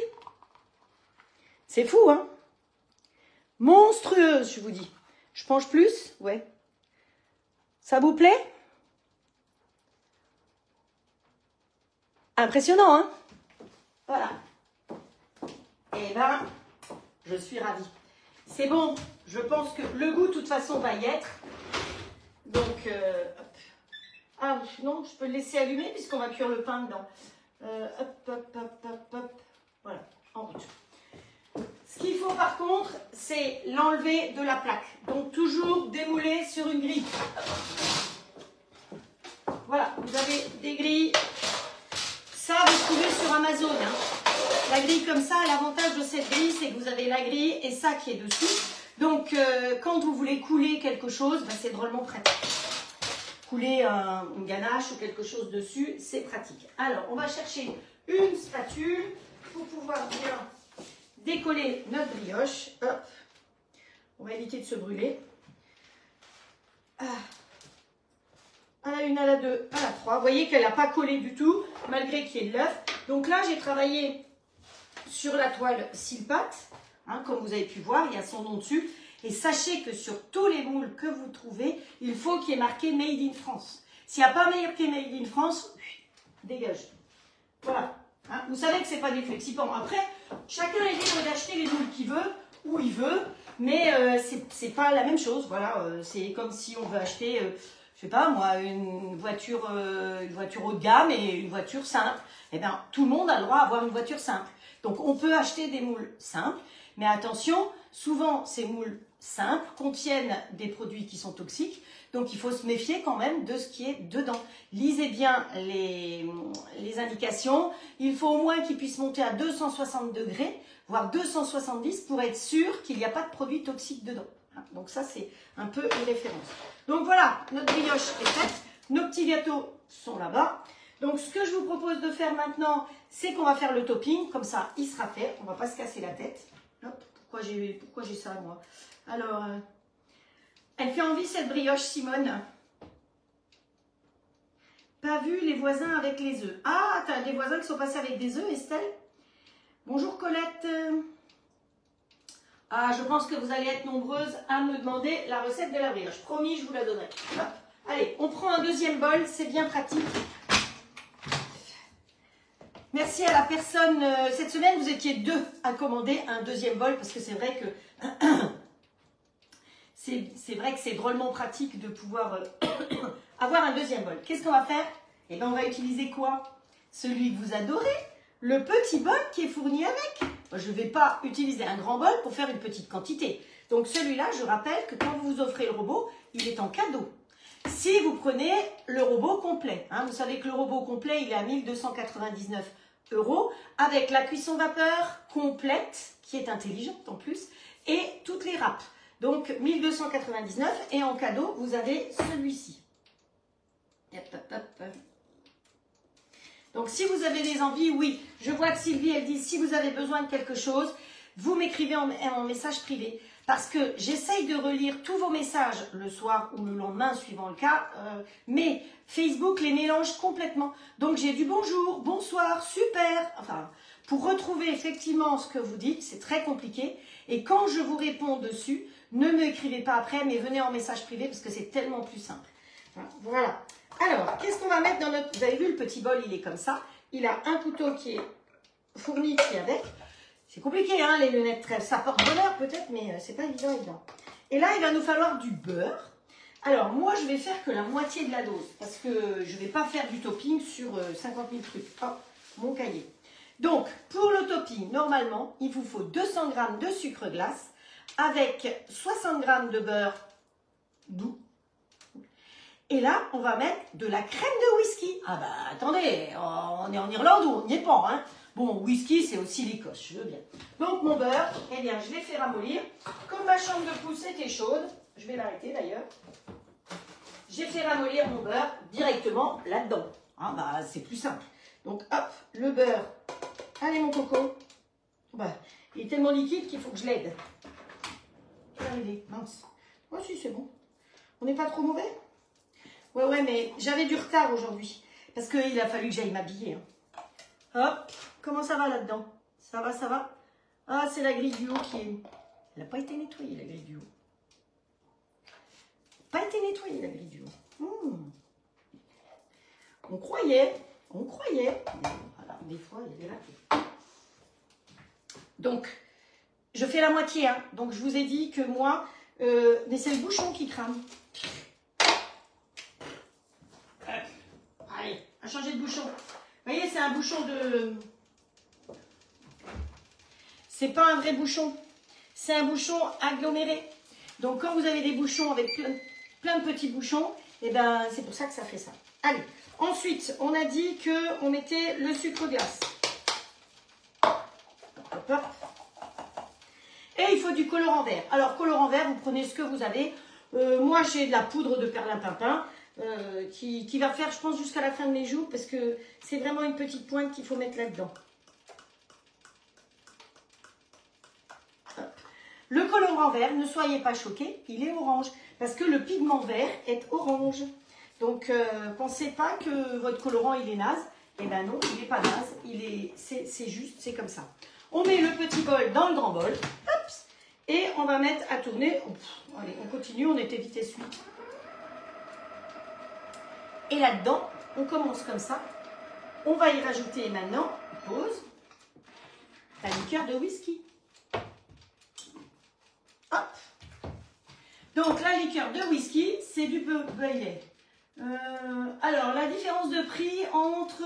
C'est fou, hein? Monstrueuse, je vous dis. Je penche plus? Ouais. Ça vous plaît? Impressionnant, hein? Voilà. Et ben, je suis ravie. C'est bon. Je pense que le goût, de toute façon, va y être. Donc, hop. Ah non, je peux le laisser allumer puisqu'on va cuire le pain dedans. Hop, hop, hop, hop, hop. Voilà, en route. Ce qu'il faut par contre, c'est l'enlever de la plaque. Donc toujours démouler sur une grille. Voilà, vous avez des grilles. Ça, vous trouvez sur Amazon. Hein. La grille comme ça, l'avantage de cette grille, c'est que vous avez la grille et ça qui est dessus. Donc, quand vous voulez couler quelque chose, ben, c'est drôlement pratique. Couler une ganache ou quelque chose dessus, c'est pratique. Alors, on va chercher une spatule pour pouvoir bien décoller notre brioche. Hop. On va éviter de se brûler. À la 1, à la 2, à la 3. Vous voyez qu'elle n'a pas collé du tout, malgré qu'il y ait de l'œuf. Donc là, j'ai travaillé sur la toile Silpat. Hein, comme vous avez pu voir, il y a son nom dessus. Et sachez que sur tous les moules que vous trouvez, il faut qu'il y ait marqué Made in France. S'il n'y a pas marqué Made in France, dégage. Voilà. Hein, vous savez que ce n'est pas des flexibles. Après, chacun est libre d'acheter les moules qu'il veut, où il veut, mais c'est pas la même chose. Voilà, c'est comme si on veut acheter, je sais pas moi, une voiture haut de gamme et une voiture simple. Eh bien, tout le monde a le droit d'avoir une voiture simple. Donc, on peut acheter des moules simples, mais attention, souvent, ces moules simples contiennent des produits qui sont toxiques, donc il faut se méfier quand même de ce qui est dedans. Lisez bien les indications. Il faut au moins qu'ils puissent monter à 260 degrés, voire 270 pour être sûr qu'il n'y a pas de produits toxiques dedans. Donc ça, c'est un peu une référence. Donc voilà, notre brioche est faite. Nos petits gâteaux sont là-bas. Donc ce que je vous propose de faire maintenant, c'est qu'on va faire le topping. Comme ça, il sera fait. On ne va pas se casser la tête. Hop, pourquoi j'ai ça, moi? Alors, elle fait envie cette brioche, Simone. Pas vu les voisins avec les œufs. Ah, t'as des voisins qui sont passés avec des œufs, Estelle? Bonjour Colette. Ah, je pense que vous allez être nombreuses à me demander la recette de la brioche. Promis, je vous la donnerai. Hop. Allez, on prend un deuxième bol, c'est bien pratique. Merci à la personne. Cette semaine, vous étiez 2 à commander un deuxième bol parce que c'est vrai que c'est drôlement pratique de pouvoir avoir un deuxième bol. Qu'est-ce qu'on va faire? Eh bien, on va utiliser quoi? Celui que vous adorez, le petit bol qui est fourni avec. je ne vais pas utiliser un grand bol pour faire une petite quantité. Donc celui-là, je rappelle que quand vous offrez le robot, il est en cadeau. Si vous prenez le robot complet, hein, vous savez que le robot complet, il est à 1299 € avec la cuisson vapeur complète, qui est intelligente en plus, et toutes les râpes. Donc 1299 et en cadeau, vous avez celui-ci. Donc si vous avez des envies, oui, je vois que Sylvie, elle dit, si vous avez besoin de quelque chose, vous m'écrivez en message privé. Parce que j'essaye de relire tous vos messages le soir ou le lendemain, suivant le cas, mais Facebook les mélange complètement. Donc j'ai du bonjour, bonsoir, super. Enfin, pour retrouver effectivement ce que vous dites, c'est très compliqué. Et quand je vous réponds dessus, ne m'écrivez pas après, mais venez en message privé parce que c'est tellement plus simple. Voilà. Alors, qu'est-ce qu'on va mettre dans notre... Vous avez vu, le petit bol, il est comme ça. Il a un couteau qui est fourni, qui est avec. C'est compliqué, hein, les lunettes trèfle. Ça porte bonheur peut-être, mais c'est pas évident. Et là, il va nous falloir du beurre. Alors, moi, je vais faire que la moitié de la dose, parce que je ne vais pas faire du topping sur 50 000 trucs. Oh, mon cahier. Donc, pour le topping, normalement, il vous faut 200 g de sucre glace avec 60 g de beurre doux. Et là, on va mettre de la crème de whisky. Ah bah, attendez, on est en Irlande ou on n'y est pas, hein. Bon, whisky, c'est aussi l'Écosse, je veux bien. Donc, mon beurre, eh bien, je l'ai fait ramollir. Comme ma chambre de pouce était chaude, je vais l'arrêter d'ailleurs. J'ai fait ramollir mon beurre directement là-dedans. Ah, bah, c'est plus simple. Donc, hop, le beurre. Allez, mon coco. Bah, il est tellement liquide qu'il faut que je l'aide. Allez, mince. Oh, si, c'est bon. On n'est pas trop mauvais? Ouais, mais j'avais du retard aujourd'hui. Parce qu'il a fallu que j'aille m'habiller, hein. Hop, comment ça va là-dedans? Ça va, ça va? Ah, c'est la grille du haut qui est... Elle n'a pas été nettoyée, la grille du haut. Pas été nettoyée, la grille du haut. On croyait. Mais voilà, des fois, il y a des ratés. Donc, je fais la moitié, hein. Donc, je vous ai dit que moi... mais c'est le bouchon qui crame. Allez, à changer de bouchon. Vous voyez, c'est un bouchon de... C'est pas un vrai bouchon. C'est un bouchon aggloméré. Donc, quand vous avez des bouchons avec plein de petits bouchons, eh ben, c'est pour ça que ça fait ça. Allez. Ensuite, on a dit qu'on mettait le sucre glace. Hop, hop. Et il faut du colorant vert. Alors, colorant vert, vous prenez ce que vous avez. Moi, j'ai de la poudre de perlimpinpin. Qui va faire, je pense, jusqu'à la fin de mes jours, parce que c'est vraiment une petite pointe qu'il faut mettre là-dedans. Le colorant vert, ne soyez pas choqués, il est orange, parce que le pigment vert est orange. Donc, pensez pas que votre colorant, il est naze. Eh ben non, il n'est pas naze, c'est juste, c'est comme ça. On met le petit bol dans le grand bol, hop, et on va mettre à tourner. Allez, on continue, on était vitesse 8. Et là-dedans, on commence comme ça. On va y rajouter maintenant, pause, la liqueur de whisky. Hop. Donc, la liqueur de whisky, c'est du Bailey. Alors, la différence de prix entre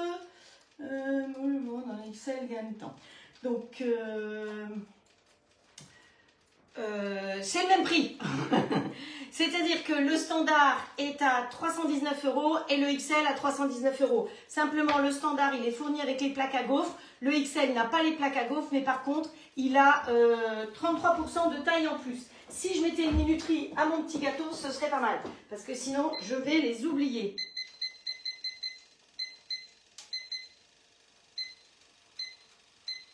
dans Excel gagne temps. Donc, c'est le même prix. C'est-à-dire que le standard est à 319 € et le XL à 319 €. Simplement, le standard, il est fourni avec les plaques à gaufres. Le XL n'a pas les plaques à gaufres, mais par contre, il a 33% de taille en plus. Si je mettais une minuterie à mon petit gâteau, ce serait pas mal. Parce que sinon, je vais les oublier.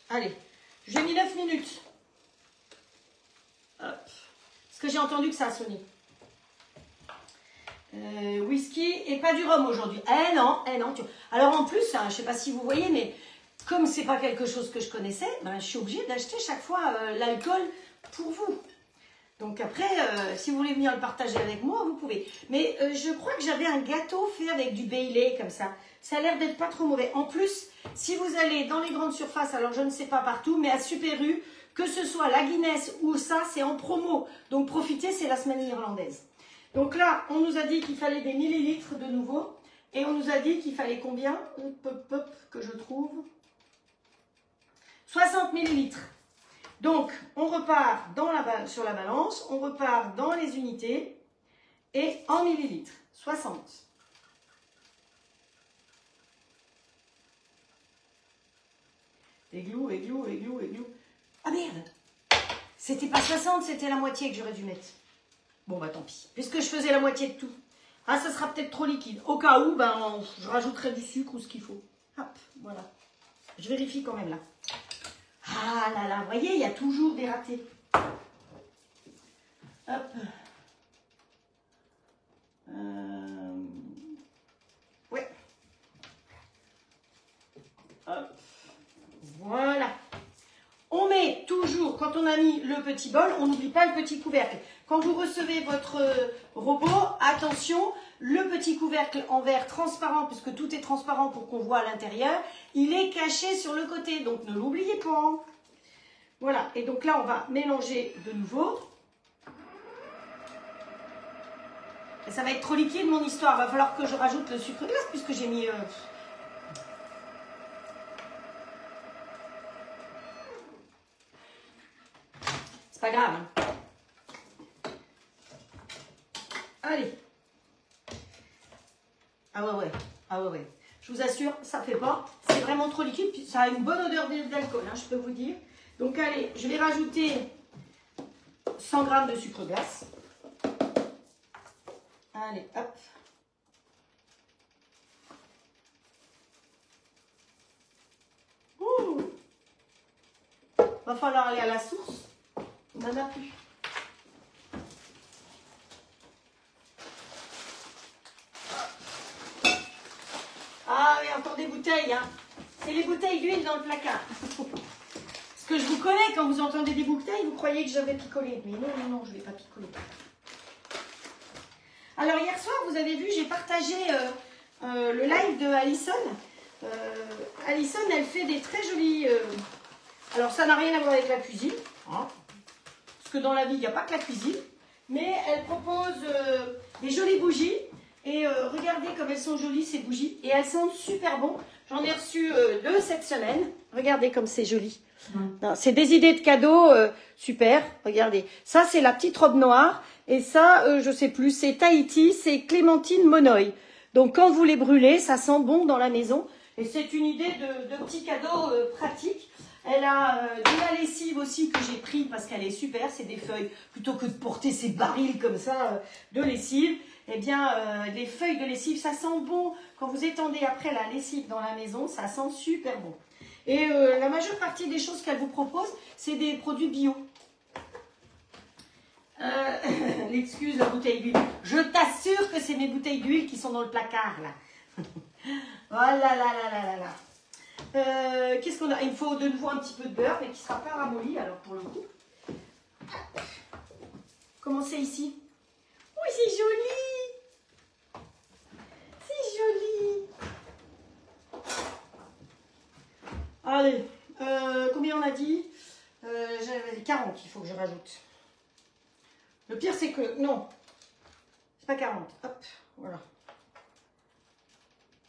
Allez, j'ai mis 9 minutes. Hop. Parce que j'ai entendu que ça a sonné. Whisky et pas du rhum aujourd'hui. Eh non. Alors en plus, hein, je ne sais pas si vous voyez, mais comme c'est pas quelque chose que je connaissais, ben, je suis obligée d'acheter chaque fois l'alcool pour vous. Donc après, si vous voulez venir le partager avec moi, vous pouvez. Mais je crois que j'avais un gâteau fait avec du Bailey comme ça. Ça a l'air d'être pas trop mauvais. En plus, si vous allez dans les grandes surfaces, alors je ne sais pas partout, mais à Super U, que ce soit la Guinness ou ça, c'est en promo. Donc profitez, c'est la semaine irlandaise. Donc là, on nous a dit qu'il fallait des millilitres de nouveau. Et on nous a dit qu'il fallait combien? Que je trouve 60 millilitres. Donc, on repart sur la balance, on repart dans les unités et en millilitres. 60. Églou, églou, églou, églou. Ah merde! C'était pas 60, c'était la moitié que j'aurais dû mettre. Bon, bah tant pis. Puisque je faisais la moitié de tout. Ah, ça sera peut-être trop liquide. Au cas où, ben, je rajouterai du sucre ou ce qu'il faut. Hop, voilà. Je vérifie quand même là. Ah là là, vous voyez, il y a toujours des ratés. Hop. Ouais. Hop. Voilà. On met toujours, quand on a mis le petit bol, on n'oublie pas le petit couvercle. Quand vous recevez votre robot, attention, le petit couvercle en verre transparent, puisque tout est transparent pour qu'on voit à l'intérieur, il est caché sur le côté, donc ne l'oubliez pas. Voilà, et donc là, on va mélanger de nouveau. Et ça va être trop liquide, mon histoire. Il va falloir que je rajoute le sucre glace, puisque j'ai mis... C'est pas grave. Hein. Allez. Ah ouais, ouais. Ah ouais, ouais. Je vous assure, ça fait pas. C'est vraiment trop liquide. Puis ça a une bonne odeur d'alcool, hein, je peux vous dire. Donc allez, je vais rajouter 100 g de sucre glace. Allez, hop. Ouh. Va falloir aller à la source. On n'en a plus. Ah oui, encore des bouteilles. Hein. C'est les bouteilles d'huile dans le placard. Parce que je vous connais, quand vous entendez des bouteilles, vous croyez que j'avais picolé. Mais non, non, non, je ne vais pas picoler. Alors hier soir, vous avez vu, j'ai partagé le live de Alison. Alison, elle fait des très jolis... alors ça n'a rien à voir avec la cuisine. Hein. Parce que dans la vie, il n'y a pas que la cuisine. Mais elle propose des jolies bougies. Et regardez comme elles sont jolies, ces bougies. Et elles sentent super bon. J'en ai reçu 2 cette semaine. Regardez comme c'est joli. C'est des idées de cadeaux super. Regardez. Ça, c'est la petite robe noire. Et ça, je sais plus, c'est Tahiti, c'est Clémentine Monoï. Donc, quand vous les brûlez, ça sent bon dans la maison. Et c'est une idée de petit cadeau pratique. Elle a de la lessive aussi que j'ai pris parce qu'elle est super. C'est des feuilles. Plutôt que de porter ces barils comme ça de lessive, eh bien, les feuilles de lessive, ça sent bon. Quand vous étendez après la lessive dans la maison, ça sent super bon. Et la majeure partie des choses qu'elle vous propose, c'est des produits bio. L'excuse, la bouteille d'huile. Je t'assure que c'est mes bouteilles d'huile qui sont dans le placard, là. Oh là là là là là là. Qu'est-ce qu'on a? Il me faut de nouveau un petit peu de beurre, mais qui ne sera pas ramolli, alors pour le coup. Comment c'est ici? Oui, c'est joli. C'est joli. Allez, combien on a dit? J'avais 40, il faut que je rajoute. Le pire, c'est que... Non, c'est pas 40. Hop, voilà.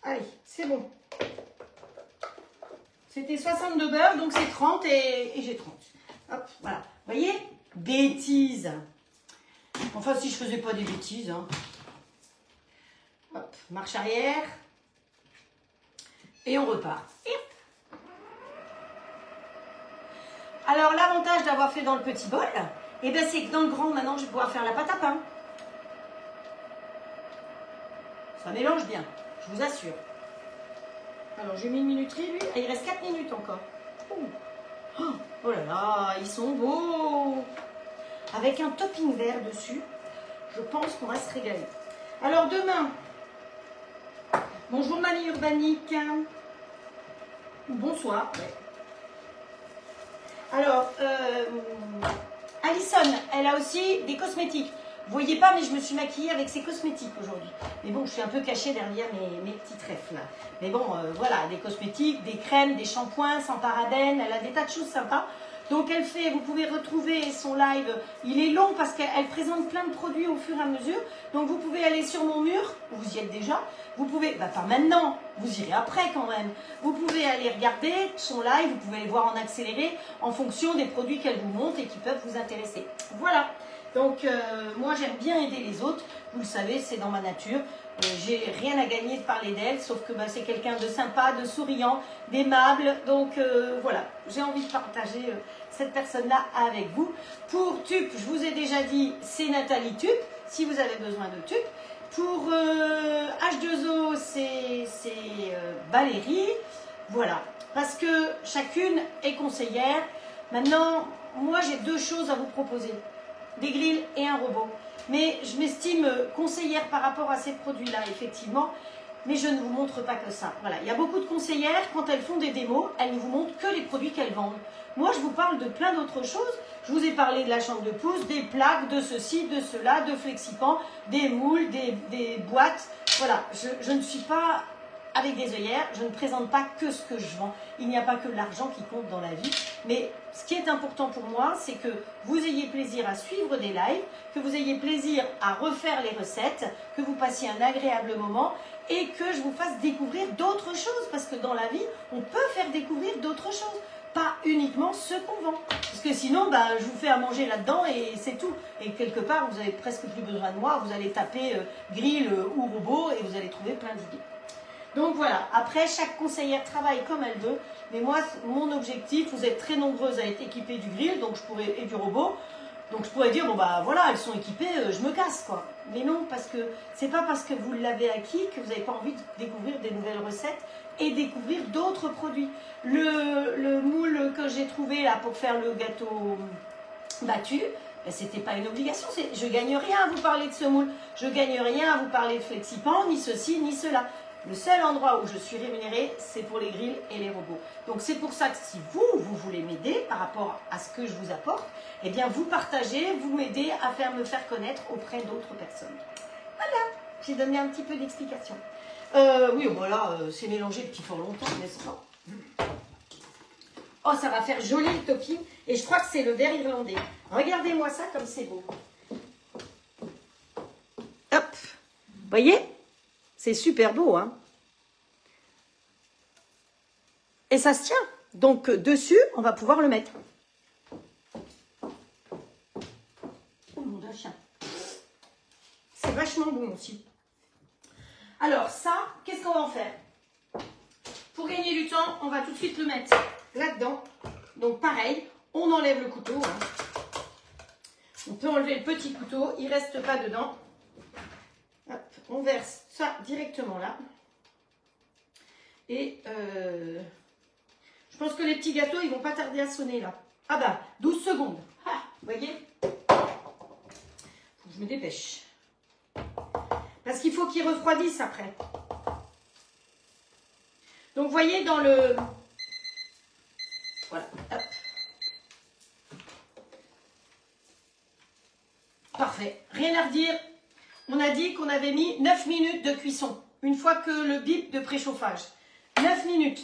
Allez, c'est bon. C'était 60 de beurre, donc c'est 30 et j'ai 30. Hop, voilà. Vous voyez? Bêtises. Enfin, si je faisais pas des bêtises. Hein. Hop, marche arrière. Et on repart. Et... Alors, l'avantage d'avoir fait dans le petit bol, eh ben, c'est que dans le grand, maintenant, je vais pouvoir faire la pâte à pain. Ça mélange bien, je vous assure. Alors, j'ai mis une minuterie, lui. Il reste 4 minutes encore. Oh là là, ils sont beaux. Avec un topping vert dessus, je pense qu'on va se régaler. Alors, demain, bonjour Mamie Urbanique. Ou bonsoir, ouais. Alors, Alison, elle a aussi des cosmétiques. Vous voyez pas, mais je me suis maquillée avec ses cosmétiques aujourd'hui. Mais bon, je suis un peu cachée derrière mes petits trèfles là. Mais bon, voilà, des cosmétiques, des crèmes, des shampoings sans parabènes. Elle a des tas de choses sympas. Donc elle fait, vous pouvez retrouver son live, il est long parce qu'elle présente plein de produits au fur et à mesure. Donc vous pouvez aller sur mon mur, vous y êtes déjà. Vous pouvez, bah pas maintenant, vous irez après quand même. Vous pouvez aller regarder son live, vous pouvez les voir en accéléré en fonction des produits qu'elle vous montre et qui peuvent vous intéresser. Voilà. Donc moi j'aime bien aider les autres, vous le savez, c'est dans ma nature. J'ai rien à gagner de parler d'elle, sauf que bah, c'est quelqu'un de sympa, de souriant, d'aimable. Donc voilà, j'ai envie de partager cette personne-là avec vous. Pour TUP, je vous ai déjà dit, c'est Nathalie TUP, si vous avez besoin de TUP. Pour H2O, c'est Valérie. Voilà, parce que chacune est conseillère. Maintenant, moi j'ai deux choses à vous proposer. Des grilles et un robot. Mais je m'estime conseillère par rapport à ces produits-là, effectivement. Mais je ne vous montre pas que ça. Voilà, il y a beaucoup de conseillères, quand elles font des démos, elles ne vous montrent que les produits qu'elles vendent. Moi, je vous parle de plein d'autres choses. Je vous ai parlé de la chambre de pouce, des plaques, de ceci, de cela, de Flexipans, des moules, des boîtes. Voilà, je ne suis pas avec des œillères, je ne présente pas que ce que je vends. Il n'y a pas que l'argent qui compte dans la vie. Mais ce qui est important pour moi, c'est que vous ayez plaisir à suivre des lives, que vous ayez plaisir à refaire les recettes, que vous passiez un agréable moment et que je vous fasse découvrir d'autres choses. Parce que dans la vie, on peut faire découvrir d'autres choses. Pas uniquement ce qu'on vend. Parce que sinon, bah, je vous fais à manger là-dedans et c'est tout. Et quelque part, vous n'avez presque plus besoin de moi. Vous allez taper grill ou robot et vous allez trouver plein d'idées. Donc voilà, après chaque conseillère travaille comme elle veut, mais moi mon objectif, vous êtes très nombreuses à être équipées du grill donc et du robot, donc je pourrais dire bon bah voilà, elles sont équipées, je me casse quoi. Mais non, parce que c'est pas parce que vous l'avez acquis que vous n'avez pas envie de découvrir des nouvelles recettes et découvrir d'autres produits. Le moule que j'ai trouvé là pour faire le gâteau battu, ben, c'était pas une obligation, je gagne rien à vous parler de ce moule, je gagne rien à vous parler de Flexipans, ni ceci, ni cela. Le seul endroit où je suis rémunérée, c'est pour les grilles et les robots. Donc c'est pour ça que si vous voulez m'aider par rapport à ce que je vous apporte, eh bien vous partagez, vous m'aidez à me faire connaître auprès d'autres personnes. Voilà, j'ai donné un petit peu d'explication. Oui, voilà, c'est mélangé depuis fort longtemps, n'est-ce pas? Oh, ça va faire joli le topping. Et je crois que c'est le verre irlandais. Regardez-moi ça comme c'est beau. Hop, voyez? C'est super beau, hein? Et ça se tient. Donc, dessus, on va pouvoir le mettre. Oh, mon Dieu, chien. C'est vachement bon aussi. Alors, ça, qu'est-ce qu'on va en faire? Pour gagner du temps, on va tout de suite le mettre là-dedans. Donc, pareil, on enlève le couteau. Hein. On peut enlever le petit couteau, il ne reste pas dedans. Hop, on verse ça directement là. Et je pense que les petits gâteaux, ils vont pas tarder à sonner là. Ah bah, 12 secondes. Ah, vous voyez? Faut que je me dépêche. Parce qu'il faut qu'ils refroidissent après. Donc, vous voyez dans le... Voilà, hop. Parfait, rien à redire. On a dit qu'on avait mis 9 minutes de cuisson, une fois que le bip de préchauffage. 9 minutes.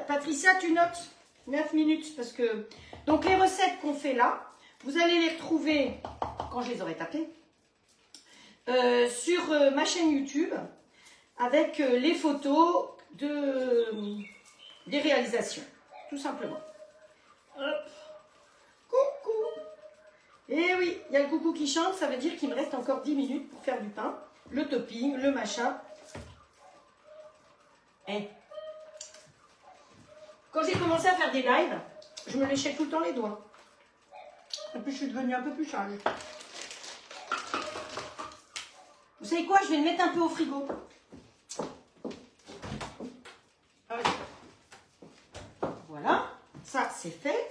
Patricia, tu notes 9 minutes parce que... Donc, les recettes qu'on fait là, vous allez les retrouver, quand je les aurai tapées, sur ma chaîne YouTube, avec les photos des réalisations, tout simplement. Hop. Coucou. Et oui, il y a le coucou qui chante, ça veut dire qu'il me reste encore 10 minutes pour faire du pain, le topping, le machin. Et quand j'ai commencé à faire des lives, je me léchais tout le temps les doigts. Et puis je suis devenue un peu plus sage. Vous savez quoi? Je vais le mettre un peu au frigo. Allez. Voilà, ça c'est fait.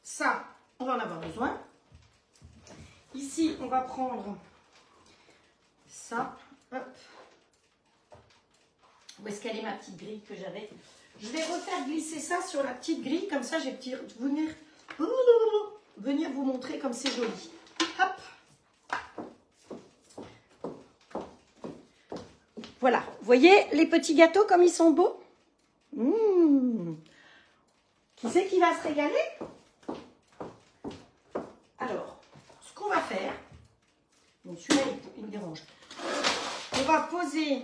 Ça, on va en avoir besoin. Ici, on va prendre ça. Hop. Où est-ce qu'elle est ma petite grille que j'avais? Je vais refaire glisser ça sur la petite grille. Comme ça, je vais venir vous montrer comme c'est joli. Hop. Voilà. Vous voyez les petits gâteaux comme ils sont beaux? Qui c'est qui va se régaler? Donc celui-là, il me dérange. On va poser...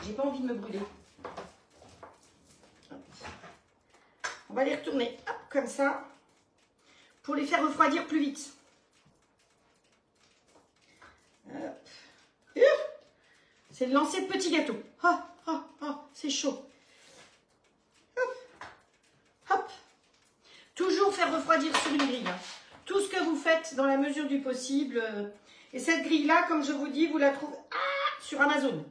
J'ai pas envie de me brûler. On va les retourner, hop, comme ça, pour les faire refroidir plus vite. C'est de lancer de petits gâteaux. C'est chaud. Hop, hop. Toujours faire refroidir sur une grille. Hein. Tout ce que vous faites dans la mesure du possible. Et cette grille-là, comme je vous dis, vous la trouvez sur Amazon.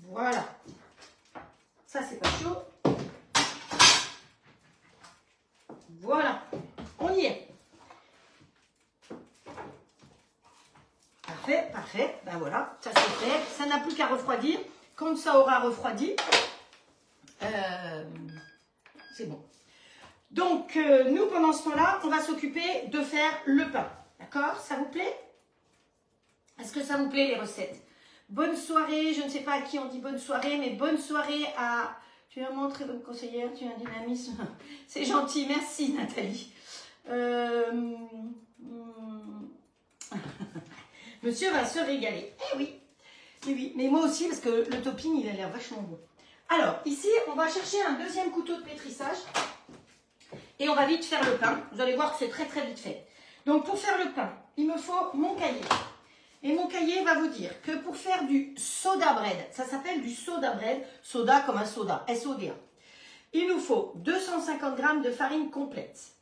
Voilà. Ça, c'est pas chaud. Voilà. On y est. Parfait, parfait. Ben voilà, ça c'est fait. Ça n'a plus qu'à refroidir. Quand ça aura refroidi, c'est bon. Donc, nous, pendant ce temps-là, on va s'occuper de faire le pain. D'accord? Ça vous plaît? Est-ce que ça vous plaît, les recettes? Bonne soirée. Je ne sais pas à qui on dit bonne soirée, mais bonne soirée à... Tu es vraiment très bonne conseillère, tu as un dynamisme. C'est gentil, merci Nathalie. Monsieur va se régaler. Eh oui, oui, oui. Mais moi aussi, parce que le topping, il a l'air vachement bon. Alors, ici, on va chercher un deuxième couteau de pétrissage. Et on va vite faire le pain. Vous allez voir que c'est très, très vite fait. Donc, pour faire le pain, il me faut mon cahier. Et mon cahier va vous dire que pour faire du soda bread, ça s'appelle du soda bread, soda comme un soda, S-O-D-A. Il nous faut 250 g de farine complète,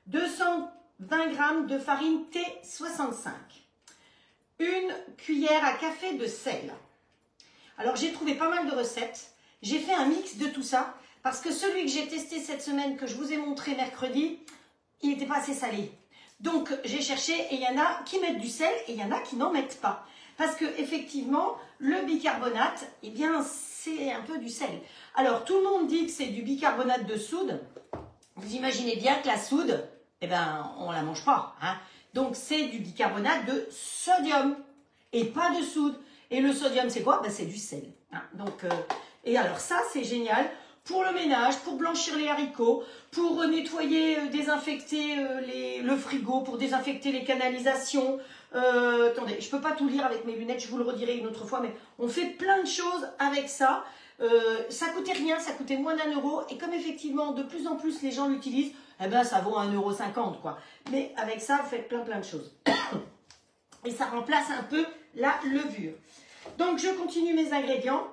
220 g de farine T65, une cuillère à café de sel. Alors j'ai trouvé pas mal de recettes, j'ai fait un mix de tout ça, parce que celui que j'ai testé cette semaine, que je vous ai montré mercredi, il n'était pas assez salé. Donc, j'ai cherché et il y en a qui mettent du sel et il y en a qui n'en mettent pas. Parce que effectivement, le bicarbonate, eh bien, c'est un peu du sel. Alors, tout le monde dit que c'est du bicarbonate de soude. Vous imaginez bien que la soude, eh ben, on la mange pas. Hein. Donc, c'est du bicarbonate de sodium et pas de soude. Et le sodium, c'est quoi? Ben, c'est du sel. Hein. Donc, et alors ça, c'est génial. Pour le ménage, pour blanchir les haricots, pour nettoyer, désinfecter le frigo, pour désinfecter les canalisations. Attendez, je ne peux pas tout lire avec mes lunettes, je vous le redirai une autre fois, mais on fait plein de choses avec ça. Ça coûtait rien, ça coûtait moins d'1 euro. Et comme effectivement, de plus en plus, les gens l'utilisent, eh ben, ça vaut 1,50 € quoi. Mais avec ça, vous faites plein de choses. Et ça remplace un peu la levure. Donc, je continue mes ingrédients.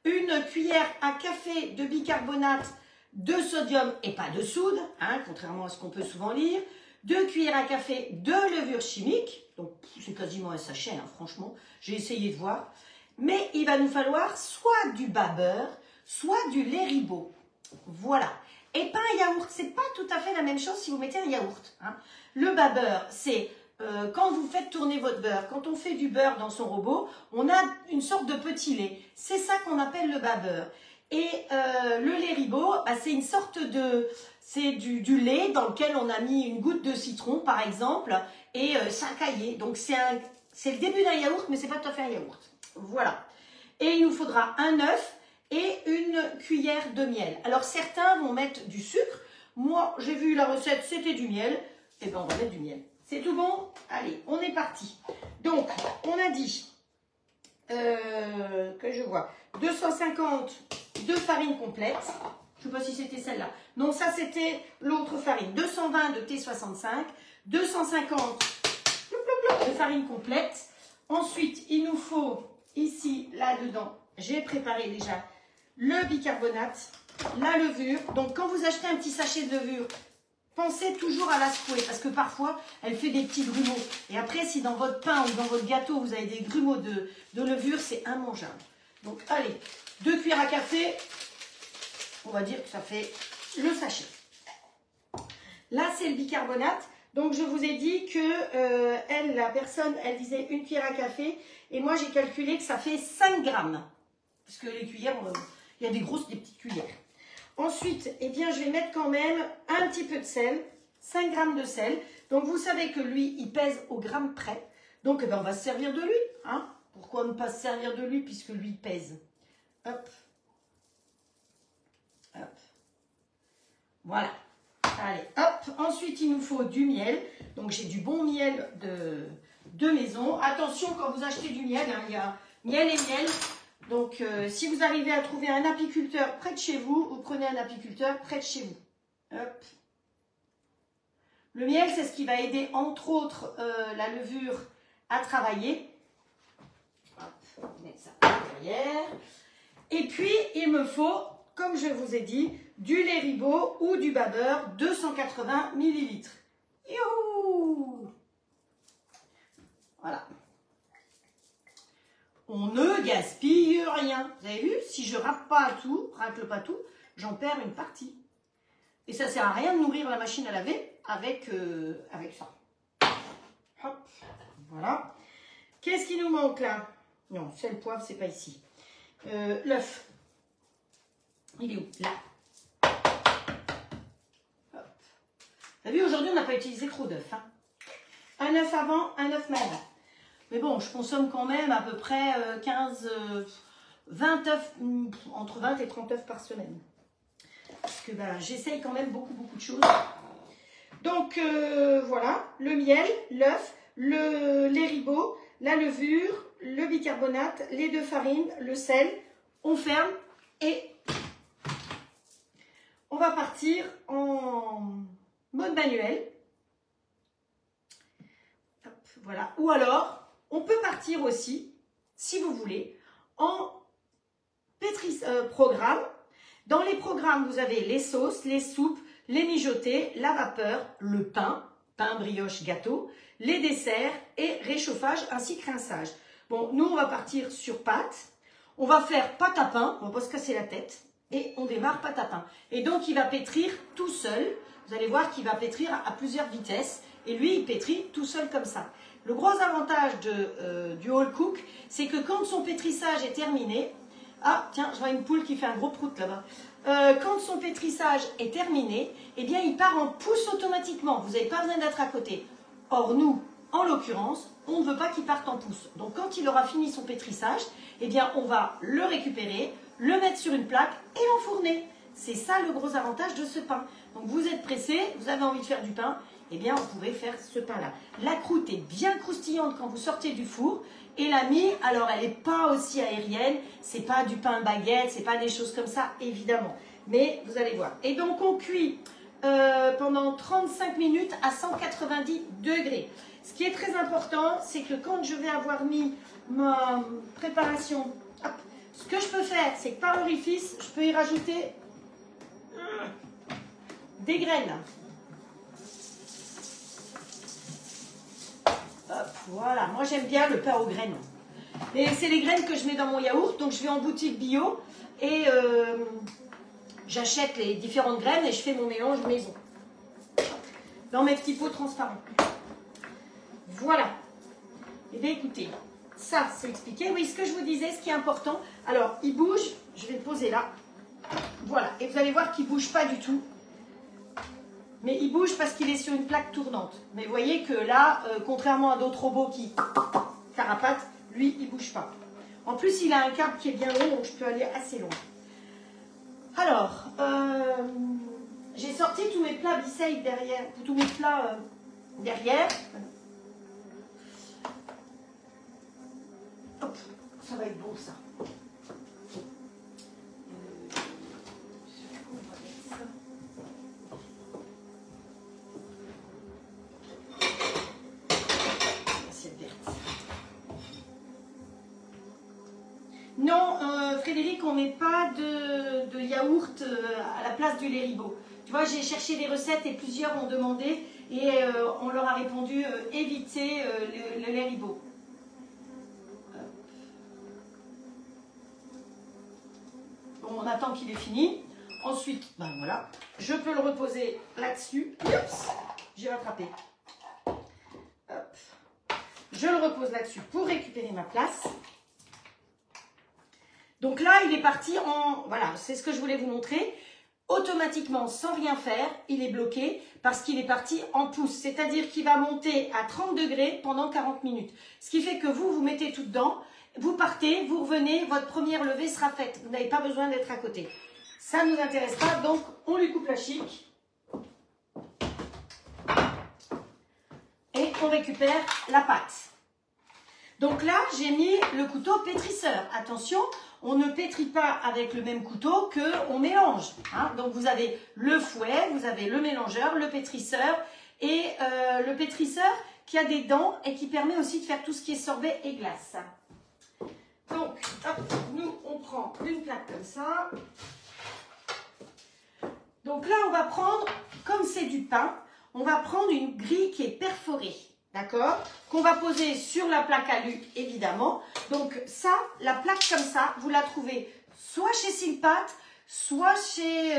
Une cuillère à café de bicarbonate de sodium et pas de soude, hein, contrairement à ce qu'on peut souvent lire. 2 cuillères à café de levure chimique, donc c'est quasiment un sachet, hein, franchement, j'ai essayé de voir. Mais il va nous falloir soit du bas beurre, soit du lait Ribot. Voilà. Et pas un yaourt, c'est pas tout à fait la même chose si vous mettez un yaourt. Hein. Le bas beurre, c'est... quand vous faites tourner votre beurre, quand on fait du beurre dans son robot, on a une sorte de petit lait. C'est ça qu'on appelle le bas beurre. Et le lait Ribot, bah, c'est une sorte de... C'est du lait dans lequel on a mis une goutte de citron, par exemple, et ça caillé. Donc c'est le début d'un yaourt, mais c'est pas tout à fait un yaourt. Voilà. Et il nous faudra un œuf et une cuillère de miel. Alors certains vont mettre du sucre. Moi, j'ai vu la recette, c'était du miel. Et bien, on va mettre du miel. C'est tout bon? Allez, on est parti. Donc, on a dit que je vois 250 de farine complète. Je ne sais pas si c'était celle-là. Non, ça, c'était l'autre farine. 220 de T65, 250 de farine complète. Ensuite, il nous faut ici, là-dedans, j'ai préparé déjà le bicarbonate, la levure. Donc, quand vous achetez un petit sachet de levure, pensez toujours à la secouer parce que parfois, elle fait des petits grumeaux. Et après, si dans votre pain ou dans votre gâteau, vous avez des grumeaux de levure, c'est immangeable. Donc, allez, 2 cuillères à café. On va dire que ça fait le sachet. Là, c'est le bicarbonate. Donc, je vous ai dit que la personne, elle disait 1 cuillère à café. Et moi, j'ai calculé que ça fait 5 grammes. Parce que les cuillères, il y a des grosses, des petites cuillères. Ensuite, eh bien, je vais mettre quand même un petit peu de sel, 5 grammes de sel. Donc, vous savez que lui, il pèse au gramme près. Donc, eh ben, on va se servir de lui. Hein. Pourquoi ne pas se servir de lui puisque lui pèse? Hop. Hop. Voilà. Allez, hop. Ensuite, il nous faut du miel. Donc, j'ai du bon miel de maison. Attention, quand vous achetez du miel, hein, il y a miel et miel. Donc, si vous arrivez à trouver un apiculteur près de chez vous, vous prenez un apiculteur près de chez vous. Hop. Le miel, c'est ce qui va aider, entre autres, la levure à travailler. Hop, on met ça derrière. Et puis, il me faut, comme je vous ai dit, du lait ribot ou du bas beurre, 280 ml. Youhou! Voilà. On ne gaspille rien. Vous avez vu? Si je racle pas tout, j'en perds une partie. Et ça sert à rien de nourrir la machine à laver avec ça. Hop, voilà. Qu'est-ce qui nous manque là? Non, sel, poivre, c'est pas ici. L'œuf. Il est où? Là. Hop. Vous avez vu, aujourd'hui, on n'a pas utilisé trop d'œufs. Hein. Un œuf avant, un œuf maintenant. Mais bon, je consomme quand même à peu près 20 œufs, entre 20 et 30 œufs par semaine. Parce que ben, j'essaye quand même beaucoup de choses. Donc voilà, le miel, l'œuf, le lait ribot, la levure, le bicarbonate, les 2 farines, le sel. On ferme et on va partir en mode manuel. Hop, voilà. Ou alors, on peut partir aussi, si vous voulez, en programme. Dans les programmes, vous avez les sauces, les soupes, les mijotés, la vapeur, le pain, brioche, gâteau, les desserts et réchauffage ainsi que rinçage. Bon, nous, on va partir sur pâte. On va faire pâte à pain, on va pas se casser la tête. Et on démarre pâte à pain. Et donc, il va pétrir tout seul. Vous allez voir qu'il va pétrir à plusieurs vitesses. Et lui, il pétrit tout seul comme ça. Le gros avantage du All Cook, c'est que quand son pétrissage est terminé, ah, tiens, je vois une poule qui fait un gros prout là-bas. Quand son pétrissage est terminé, eh bien, il part en pousse automatiquement. Vous n'avez pas besoin d'être à côté. Or, nous, en l'occurrence, on ne veut pas qu'il parte en pousse. Donc, quand il aura fini son pétrissage, eh bien, on va le récupérer, le mettre sur une plaque et l'enfourner. C'est ça le gros avantage de ce pain. Donc, vous êtes pressé, vous avez envie de faire du pain, eh bien, vous pouvez faire ce pain-là. La croûte est bien croustillante quand vous sortez du four. Et la mie, alors elle n'est pas aussi aérienne, c'est pas du pain baguette, c'est pas des choses comme ça, évidemment. Mais vous allez voir. Et donc on cuit pendant 35 minutes à 190 degrés. Ce qui est très important, c'est que quand je vais avoir mis ma préparation, hop, ce que je peux faire, c'est que par orifice, je peux y rajouter des graines. Hop, voilà, moi j'aime bien le pain aux graines. Et c'est les graines que je mets dans mon yaourt, donc je vais en boutique bio et j'achète les différentes graines et je fais mon mélange maison. Dans mes petits pots transparents. Voilà. Et bien écoutez, ça c'est expliqué. Oui, ce que je vous disais, ce qui est important, alors il bouge, je vais le poser là. Voilà, et vous allez voir qu'il ne bouge pas du tout. Mais il bouge parce qu'il est sur une plaque tournante. Mais vous voyez que là, contrairement à d'autres robots qui carapatent, lui, il ne bouge pas. En plus, il a un câble qui est bien long, donc je peux aller assez loin. Alors, j'ai sorti tous mes plats Bisaïd derrière, tous mes plats derrière. Hop, ça va être bon ça. Non, Frédéric, on ne met pas de yaourt à la place du lait ribot. Tu vois, j'ai cherché des recettes et plusieurs ont demandé et on leur a répondu évitez le lait ribot. Bon, on attend qu'il ait fini. Ensuite, ben voilà, je peux le reposer là-dessus. J'ai rattrapé. Hop. Je le repose là-dessus pour récupérer ma place. Donc là, il est parti en... Voilà, c'est ce que je voulais vous montrer. Automatiquement, sans rien faire, il est bloqué parce qu'il est parti en pousse. C'est-à-dire qu'il va monter à 30 degrés pendant 40 minutes. Ce qui fait que vous mettez tout dedans, vous partez, vous revenez, votre première levée sera faite. Vous n'avez pas besoin d'être à côté. Ça ne nous intéresse pas, donc on lui coupe la chic. récupère la pâte. Donc là, j'ai mis le couteau pétrisseur. Attention, on ne pétrit pas avec le même couteau qu'on mélange. Hein. Donc vous avez le fouet, vous avez le mélangeur, le pétrisseur et le pétrisseur qui a des dents et qui permet aussi de faire tout ce qui est sorbet et glace. Donc, hop, nous, on prend une plaque comme ça. Donc là, on va prendre, comme c'est du pain, on va prendre une grille qui est perforée. D'accord? Qu'on va poser sur la plaque alu, évidemment. Donc ça, la plaque comme ça, vous la trouvez soit chez Silpat, soit chez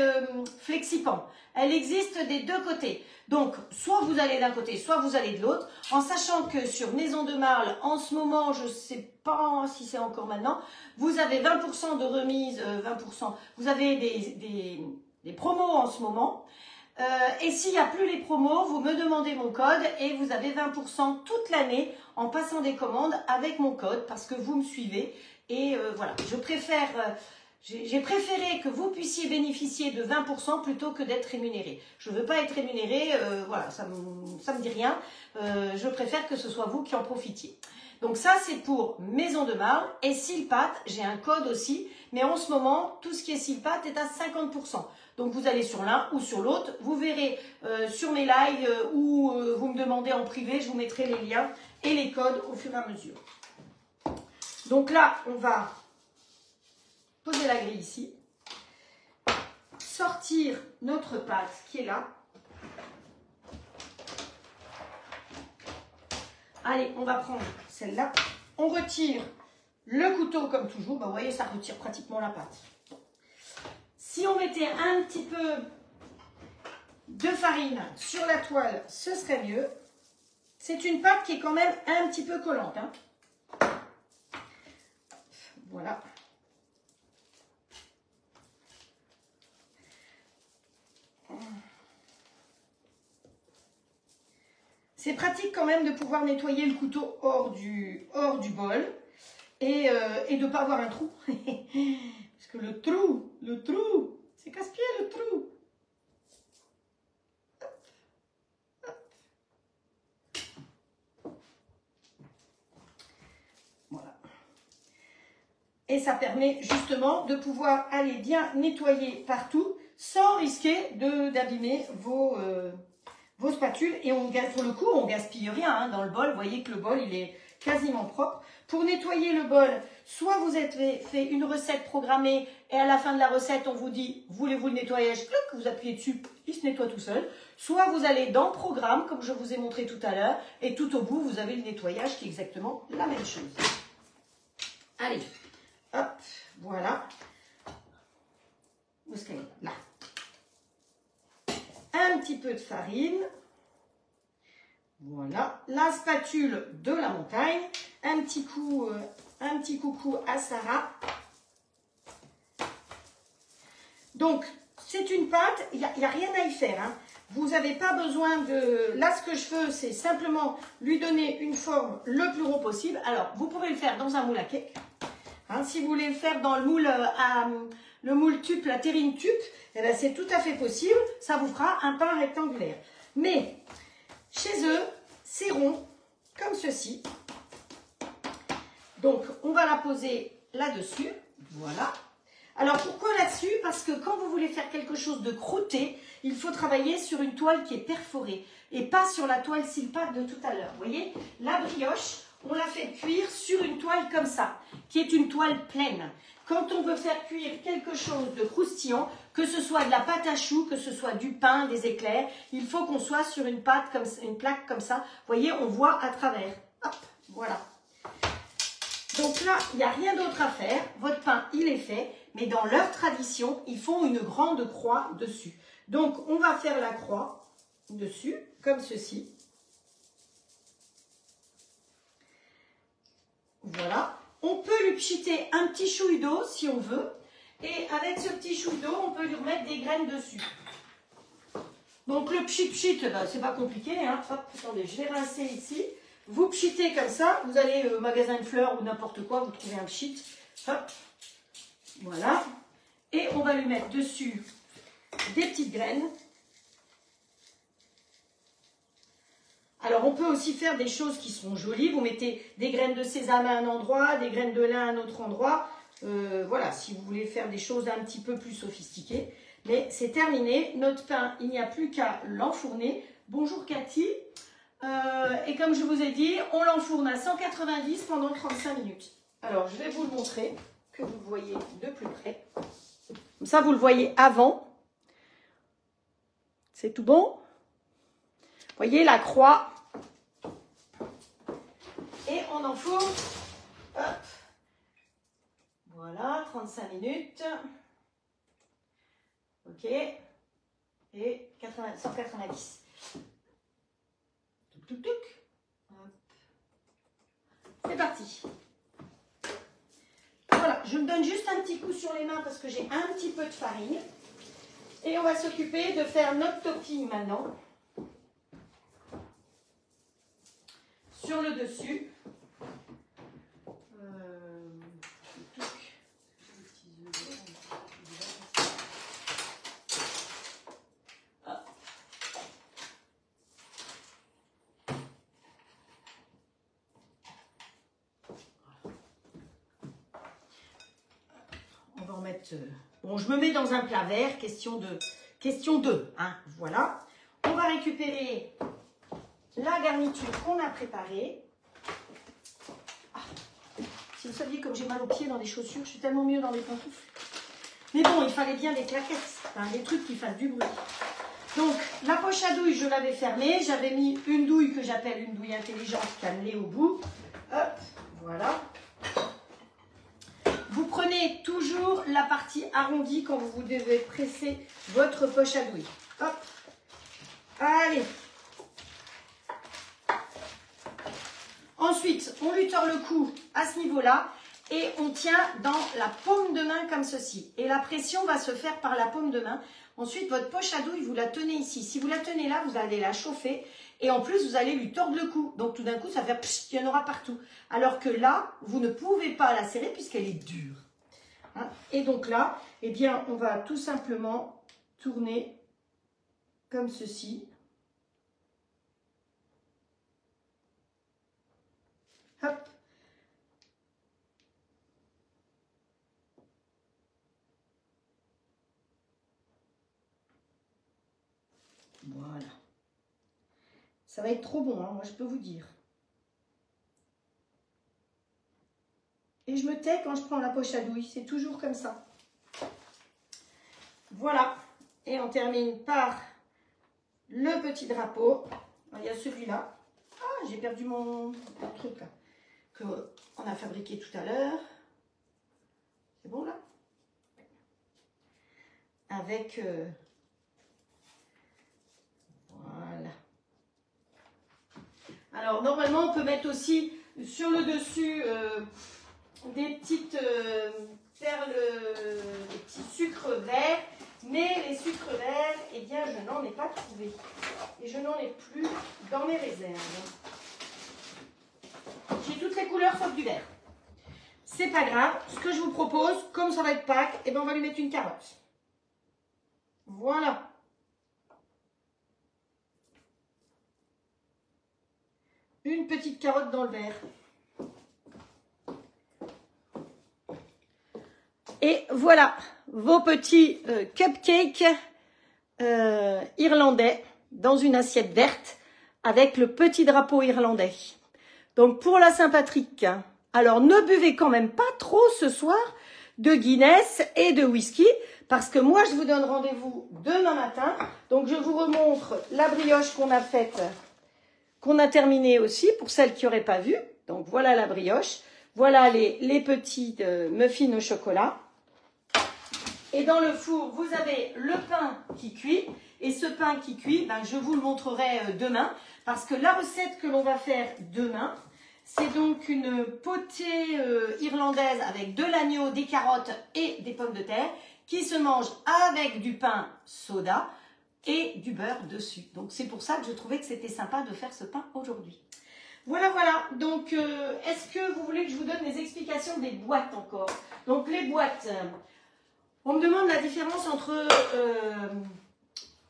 Flexipan. Elle existe des deux côtés. Donc, soit vous allez d'un côté, soit vous allez de l'autre, en sachant que sur Maison de Marle, en ce moment, je ne sais pas si c'est encore maintenant, vous avez 20% de remise, 20%, vous avez des promos en ce moment. Et s'il n'y a plus les promos, vous me demandez mon code et vous avez 20% toute l'année en passant des commandes avec mon code parce que vous me suivez. Et voilà, j'ai préféré que vous puissiez bénéficier de 20% plutôt que d'être rémunéré. Je ne veux pas être rémunéré, voilà, ça me dit rien. Je préfère que ce soit vous qui en profitiez. Donc ça, c'est pour Maison de Marle et Silpat, j'ai un code aussi. Mais en ce moment, tout ce qui est Silpat est à 50%. Donc vous allez sur l'un ou sur l'autre. Vous verrez sur mes lives ou vous me demandez en privé, je vous mettrai les liens et les codes au fur et à mesure. Donc là, on va poser la grille ici. Sortir notre pâte qui est là. Allez, on va prendre celle-là. On retire le couteau comme toujours. Bah, vous voyez, ça retire pratiquement la pâte. Si on mettait un petit peu de farine sur la toile, ce serait mieux. C'est une pâte qui est quand même un petit peu collante. Hein. Voilà. C'est pratique quand même de pouvoir nettoyer le couteau hors du bol et de ne pas avoir un trou. Parce que le trou, c'est casse-pied le trou. Hop, hop. Voilà. Et ça permet justement de pouvoir aller bien nettoyer partout sans risquer d'abîmer vos spatules. Et pour le coup, on gaspille rien hein, dans le bol. Vous voyez que le bol, il est quasiment propre. Pour nettoyer le bol, soit vous avez fait une recette programmée et à la fin de la recette, on vous dit, voulez-vous le nettoyage? Clic, vous appuyez dessus, il se nettoie tout seul. Soit vous allez dans programme, comme je vous ai montré tout à l'heure, et tout au bout, vous avez le nettoyage qui est exactement la même chose. Allez, hop, voilà. Où est-ce qu'elle est? Là. Un petit peu de farine. Voilà, la spatule de la montagne, un petit coucou à Sarah. Donc, c'est une pâte, il n'y a rien à y faire. Hein. Vous n'avez pas besoin de... Là, ce que je veux, c'est simplement lui donner une forme le plus rond possible. Alors, vous pouvez le faire dans un moule à cake. Hein, si vous voulez le faire dans le moule tup, la terrine tup, eh ben, c'est tout à fait possible. Ça vous fera un pain rectangulaire. Mais... chez eux, c'est rond, comme ceci. Donc, on va la poser là-dessus. Voilà. Alors, pourquoi là-dessus? Parce que quand vous voulez faire quelque chose de croûté, il faut travailler sur une toile qui est perforée et pas sur la toile Silpat de tout à l'heure. Vous voyez, la brioche, on la fait cuire sur une toile comme ça, qui est une toile pleine. Quand on veut faire cuire quelque chose de croustillant, que ce soit de la pâte à choux, que ce soit du pain, des éclairs, il faut qu'on soit sur une plaque comme ça. Vous voyez, on voit à travers. Hop, voilà. Donc là, il n'y a rien d'autre à faire. Votre pain, il est fait. Mais dans leur tradition, ils font une grande croix dessus. Donc, on va faire la croix dessus, comme ceci. Voilà. On peut lui pchiter un petit chouille d'eau si on veut. Et avec ce petit chouille d'eau, on peut lui remettre des graines dessus. Donc le pchit, ben, c'est pas compliqué. Hein. Hop, attendez, je vais rincer ici. Vous pchitez comme ça. Vous allez au magasin de fleurs ou n'importe quoi, vous trouvez un pchit. Hop, voilà. Et on va lui mettre dessus des petites graines. Alors, on peut aussi faire des choses qui sont jolies. Vous mettez des graines de sésame à un endroit, des graines de lin à un autre endroit. Voilà, si vous voulez faire des choses un petit peu plus sophistiquées. Mais c'est terminé. Notre pain, il n'y a plus qu'à l'enfourner. Bonjour Cathy. Et comme je vous ai dit, on l'enfourne à 190 pendant 35 minutes. Alors, je vais vous le montrer, que vous le voyez de plus près. Comme ça, vous le voyez avant. C'est tout bon? Vous voyez la croix. Et on enfourne. Hop. Voilà, 35 minutes. Ok. Et 190. Touc, touc, touc. C'est parti. Voilà, je me donne juste un petit coup sur les mains parce que j'ai un petit peu de farine. Et on va s'occuper de faire notre topping maintenant. Sur le dessus. On va en mettre... Bon, je me mets dans un plat vert, question 2. Hein, voilà. On va récupérer la garniture qu'on a préparée. Ah, si vous saviez comme j'ai mal aux pieds dans les chaussures, je suis tellement mieux dans les pantoufles. Mais bon, il fallait bien des claquettes, hein, des trucs qui fassent du bruit. Donc, la poche à douille, je l'avais fermée. J'avais mis une douille que j'appelle une douille intelligente cannelée au bout. Hop, voilà. Vous prenez toujours la partie arrondie quand vous devez presser votre poche à douille. Hop. Allez. Ensuite, on lui tord le cou à ce niveau-là et on tient dans la paume de main comme ceci. Et la pression va se faire par la paume de main. Ensuite, votre poche à douille, vous la tenez ici. Si vous la tenez là, vous allez la chauffer. Et en plus, vous allez lui tordre le cou. Donc, tout d'un coup, ça va faire pssst, il y en aura partout. Alors que là, vous ne pouvez pas la serrer puisqu'elle est dure. Hein? Et donc là, eh bien, on va tout simplement tourner comme ceci. Hop. Voilà. Ça va être trop bon, hein, moi je peux vous dire. Et je me tais quand je prends la poche à douille, c'est toujours comme ça. Voilà. Et on termine par le petit drapeau. Il y a celui-là. Ah, j'ai perdu mon truc là. Qu'on a fabriqué tout à l'heure. C'est bon là? Avec... voilà. Alors, normalement, on peut mettre aussi sur le dessus des petites perles, des petits sucres verts. Mais les sucres verts, eh bien, je n'en ai pas trouvé. Et je n'en ai plus dans mes réserves. J'ai toutes les couleurs sauf du vert. C'est pas grave. Ce que je vous propose, comme ça va être Pâques, eh ben, on va lui mettre une carotte. Voilà. Une petite carotte dans le verre. Et voilà vos petits cupcakes irlandais dans une assiette verte avec le petit drapeau irlandais. Donc pour la Saint-Patrick, alors ne buvez quand même pas trop ce soir de Guinness et de whisky parce que moi je vous donne rendez-vous demain matin. Donc je vous remontre la brioche qu'on a faite, qu'on a terminée aussi pour celles qui n'auraient pas vu. Donc voilà la brioche, voilà les petits muffins au chocolat. Et dans le four, vous avez le pain qui cuit. Et ce pain qui cuit, ben, je vous le montrerai demain. Parce que la recette que l'on va faire demain, c'est donc une potée irlandaise avec de l'agneau, des carottes et des pommes de terre qui se mange avec du pain soda et du beurre dessus. Donc c'est pour ça que je trouvais que c'était sympa de faire ce pain aujourd'hui. Voilà, voilà. Donc, est-ce que vous voulez que je vous donne les explications des boîtes encore? Donc les boîtes... On me demande la différence entre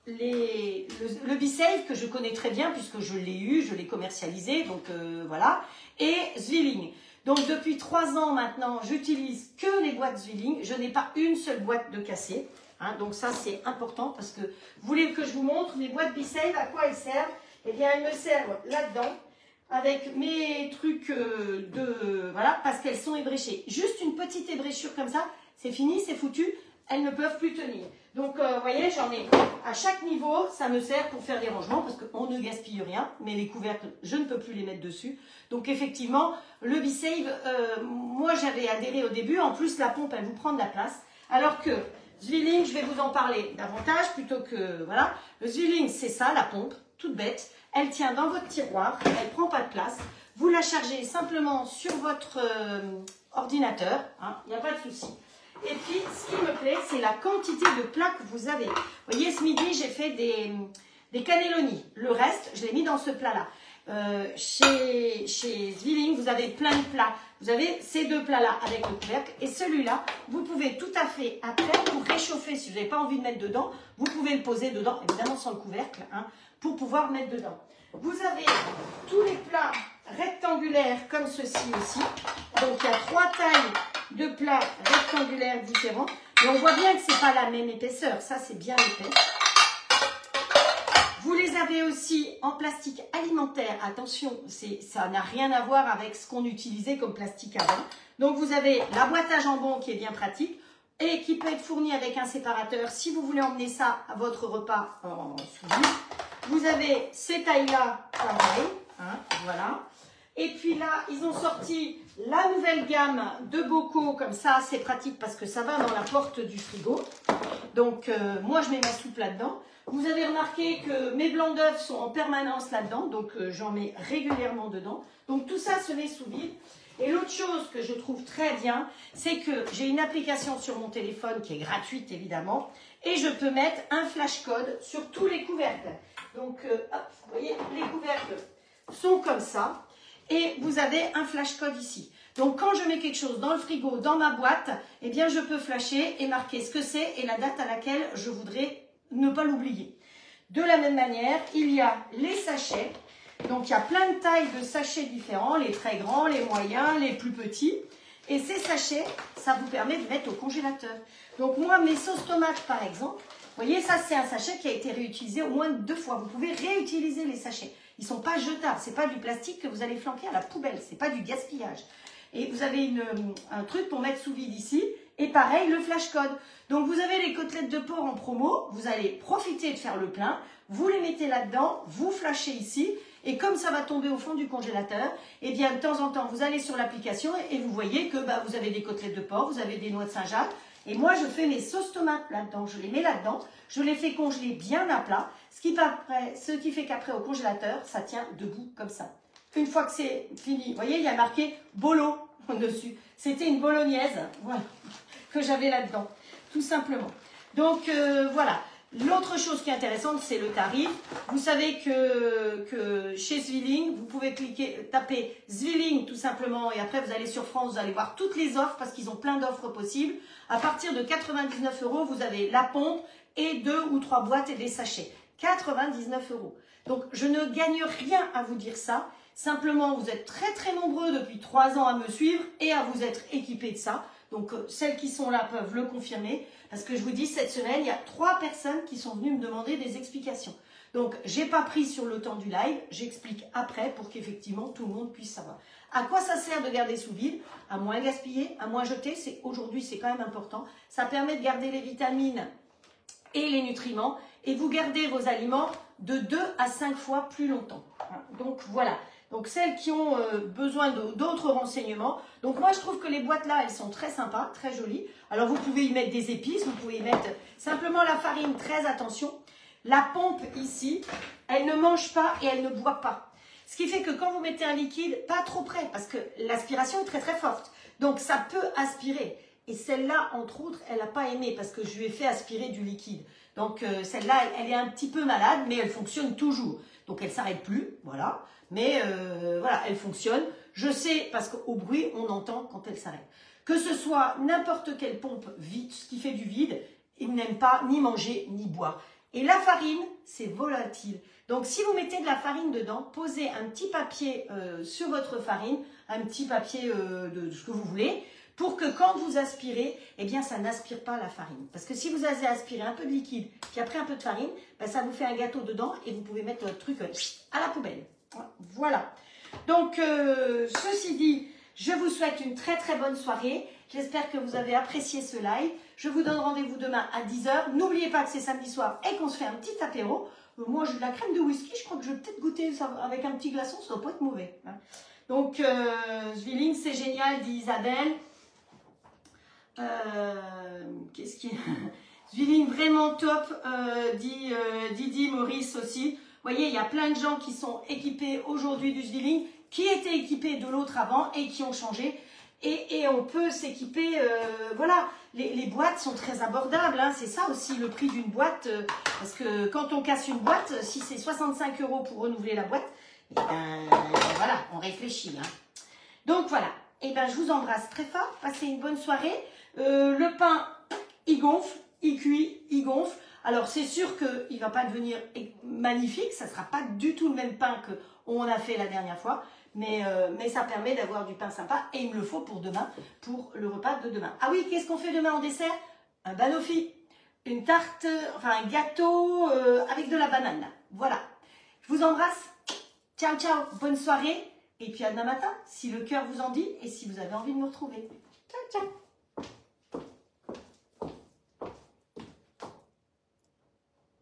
le B-Save que je connais très bien puisque je l'ai eu, je l'ai commercialisé, donc voilà, et Zwilling. Donc depuis 3 ans maintenant, j'utilise que les boîtes Zwilling, je n'ai pas une seule boîte de cassé, hein, donc ça c'est important parce que vous voulez que je vous montre mes boîtes B-Save, à quoi elles servent? Eh bien elles me servent là-dedans avec mes trucs voilà, parce qu'elles sont ébréchées. Juste une petite ébréchure comme ça, c'est fini, c'est foutu, elles ne peuvent plus tenir. Donc, vous voyez, j'en ai à chaque niveau, ça me sert pour faire des rangements parce qu'on ne gaspille rien, mais les couvercles, je ne peux plus les mettre dessus. Donc, effectivement, le B-Save, moi, j'avais adhéré au début. En plus, la pompe, elle vous prend de la place. Alors que Zwilling, je vais vous en parler davantage plutôt que, voilà. Le Zwilling, c'est ça, la pompe, toute bête. Elle tient dans votre tiroir, elle ne prend pas de place. Vous la chargez simplement sur votre ordinateur, hein, il n'y a pas de souci. Et puis, ce qui me plaît, c'est la quantité de plats que vous avez. Vous voyez, ce midi, j'ai fait des cannelloni. Le reste, je l'ai mis dans ce plat-là. Chez Zwilling, vous avez plein de plats. Vous avez ces 2 plats-là avec le couvercle. Et celui-là, vous pouvez tout à fait, après, pour réchauffer, si vous n'avez pas envie de mettre dedans, vous pouvez le poser dedans, évidemment sans le couvercle, hein, pour pouvoir mettre dedans. Vous avez tous les plats rectangulaires comme ceci aussi. Donc, il y a 3 tailles de plats rectangulaires différents. Et on voit bien que ce n'est pas la même épaisseur. Ça, c'est bien épais. Vous les avez aussi en plastique alimentaire. Attention, ça n'a rien à voir avec ce qu'on utilisait comme plastique avant. Donc, vous avez la boîte à jambon qui est bien pratique et qui peut être fournie avec un séparateur si vous voulez emmener ça à votre repas en sous-vide. Vous avez ces tailles-là, pareil, hein, voilà. Et puis là, ils ont sorti la nouvelle gamme de bocaux, comme ça, c'est pratique parce que ça va dans la porte du frigo. Donc, moi, je mets ma soupe là-dedans. Vous avez remarqué que mes blancs d'œufs sont en permanence là-dedans, donc j'en mets régulièrement dedans. Donc, tout ça se met sous vide. Et l'autre chose que je trouve très bien, c'est que j'ai une application sur mon téléphone qui est gratuite, évidemment, et je peux mettre un flash code sur tous les couvercles. Donc, hop, vous voyez, les couvercles sont comme ça. Et vous avez un flash code ici. Donc, quand je mets quelque chose dans le frigo, dans ma boîte, eh bien, je peux flasher et marquer ce que c'est et la date à laquelle je voudrais ne pas l'oublier. De la même manière, il y a les sachets. Donc, il y a plein de tailles de sachets différents, les très grands, les moyens, les plus petits. Et ces sachets, ça vous permet de mettre au congélateur. Donc, moi, mes sauces tomates, par exemple, vous voyez, ça, c'est un sachet qui a été réutilisé au moins 2 fois. Vous pouvez réutiliser les sachets. Ils ne sont pas jetables. Ce n'est pas du plastique que vous allez flanquer à la poubelle. Ce n'est pas du gaspillage. Et vous avez un truc pour mettre sous vide ici. Et pareil, le flash code. Donc, vous avez les côtelettes de porc en promo. Vous allez profiter de faire le plein. Vous les mettez là-dedans. Vous flashez ici. Et comme ça va tomber au fond du congélateur, eh bien, de temps en temps, vous allez sur l'application et vous voyez que vous avez des côtelettes de porc, vous avez des noix de Saint-Jacques. Et moi, je fais mes sauces tomates là-dedans. Je les mets là-dedans. Je les fais congeler bien à plat. Ce qui fait qu'après, au congélateur, ça tient debout comme ça. Une fois que c'est fini, vous voyez, il y a marqué bolo dessus. C'était une bolognaise, voilà, que j'avais là-dedans, tout simplement. Donc, voilà. L'autre chose qui est intéressante, c'est le tarif. Vous savez que chez Zwilling, vous pouvez taper Zwilling tout simplement et après vous allez sur France, vous allez voir toutes les offres parce qu'ils ont plein d'offres possibles. À partir de 99 €, vous avez la pompe et 2 ou 3 boîtes et des sachets. 99 €. Donc je ne gagne rien à vous dire ça. Simplement, vous êtes très très nombreux depuis 3 ans à me suivre et à vous être équipés de ça. Donc, celles qui sont là peuvent le confirmer. Parce que je vous dis, cette semaine, il y a 3 personnes qui sont venues me demander des explications. Donc, je n'ai pas pris sur le temps du live. J'explique après pour qu'effectivement, tout le monde puisse savoir. À quoi ça sert de garder sous vide? À moins gaspiller, à moins jeter. Aujourd'hui, c'est quand même important. Ça permet de garder les vitamines et les nutriments. Et vous gardez vos aliments de 2 à 5 fois plus longtemps. Donc, voilà. Donc, celles qui ont besoin d'autres renseignements. Donc, moi, je trouve que les boîtes là, elles sont très sympas, très jolies. Alors, vous pouvez y mettre des épices, vous pouvez y mettre simplement la farine, très attention. La pompe ici, elle ne mange pas et elle ne boit pas. Ce qui fait que quand vous mettez un liquide, pas trop près, parce que l'aspiration est très très forte. Donc, ça peut aspirer. Et celle-là, entre autres, elle n'a pas aimé parce que je lui ai fait aspirer du liquide. Donc, celle-là, elle est un petit peu malade, mais elle fonctionne toujours. Donc, elle ne s'arrête plus, voilà. Mais voilà, elle fonctionne. Je sais, parce qu'au bruit, on entend quand elle s'arrête. Que ce soit n'importe quelle pompe vide, qui fait du vide, il n'aime pas ni manger ni boire. Et la farine, c'est volatile. Donc, si vous mettez de la farine dedans, posez un petit papier sur votre farine, un petit papier de ce que vous voulez, pour que quand vous aspirez, eh bien, ça n'aspire pas la farine. Parce que si vous avez aspiré un peu de liquide, puis après un peu de farine, ben, ça vous fait un gâteau dedans et vous pouvez mettre votre truc à la poubelle. Voilà. Donc, ceci dit, je vous souhaite une très très bonne soirée. J'espère que vous avez apprécié ce live. Je vous donne rendez-vous demain à 10 h. N'oubliez pas que c'est samedi soir et qu'on se fait un petit apéro. Moi, j'ai de la crème de whisky. Je crois que je vais peut-être goûter ça avec un petit glaçon. Ça ne doit pas être mauvais. Hein. Donc, Zwilling, c'est génial, dit Isabelle. Qu'est-ce qui... Zwilling, vraiment top, dit Didi, Maurice aussi. Vous voyez, il y a plein de gens qui sont équipés aujourd'hui du Zwilling, qui étaient équipés de l'autre avant et qui ont changé. Et on peut s'équiper, voilà, les boîtes sont très abordables, hein, c'est ça aussi le prix d'une boîte, parce que quand on casse une boîte, si c'est 65 € pour renouveler la boîte, et ben, voilà, on réfléchit. Hein. Donc voilà, et ben, je vous embrasse très fort, passez une bonne soirée. Le pain, il gonfle, il cuit, il gonfle. Alors c'est sûr qu'il ne va pas devenir magnifique, ça ne sera pas du tout le même pain qu'on a fait la dernière fois. Mais ça permet d'avoir du pain sympa et il me le faut pour demain, pour le repas de demain. Ah oui, qu'est-ce qu'on fait demain en dessert? Un banoffee, une tarte, enfin un gâteau avec de la banane. Là. Voilà. Je vous embrasse. Ciao, ciao. Bonne soirée. Et puis à demain matin, si le cœur vous en dit et si vous avez envie de me retrouver. Ciao, ciao.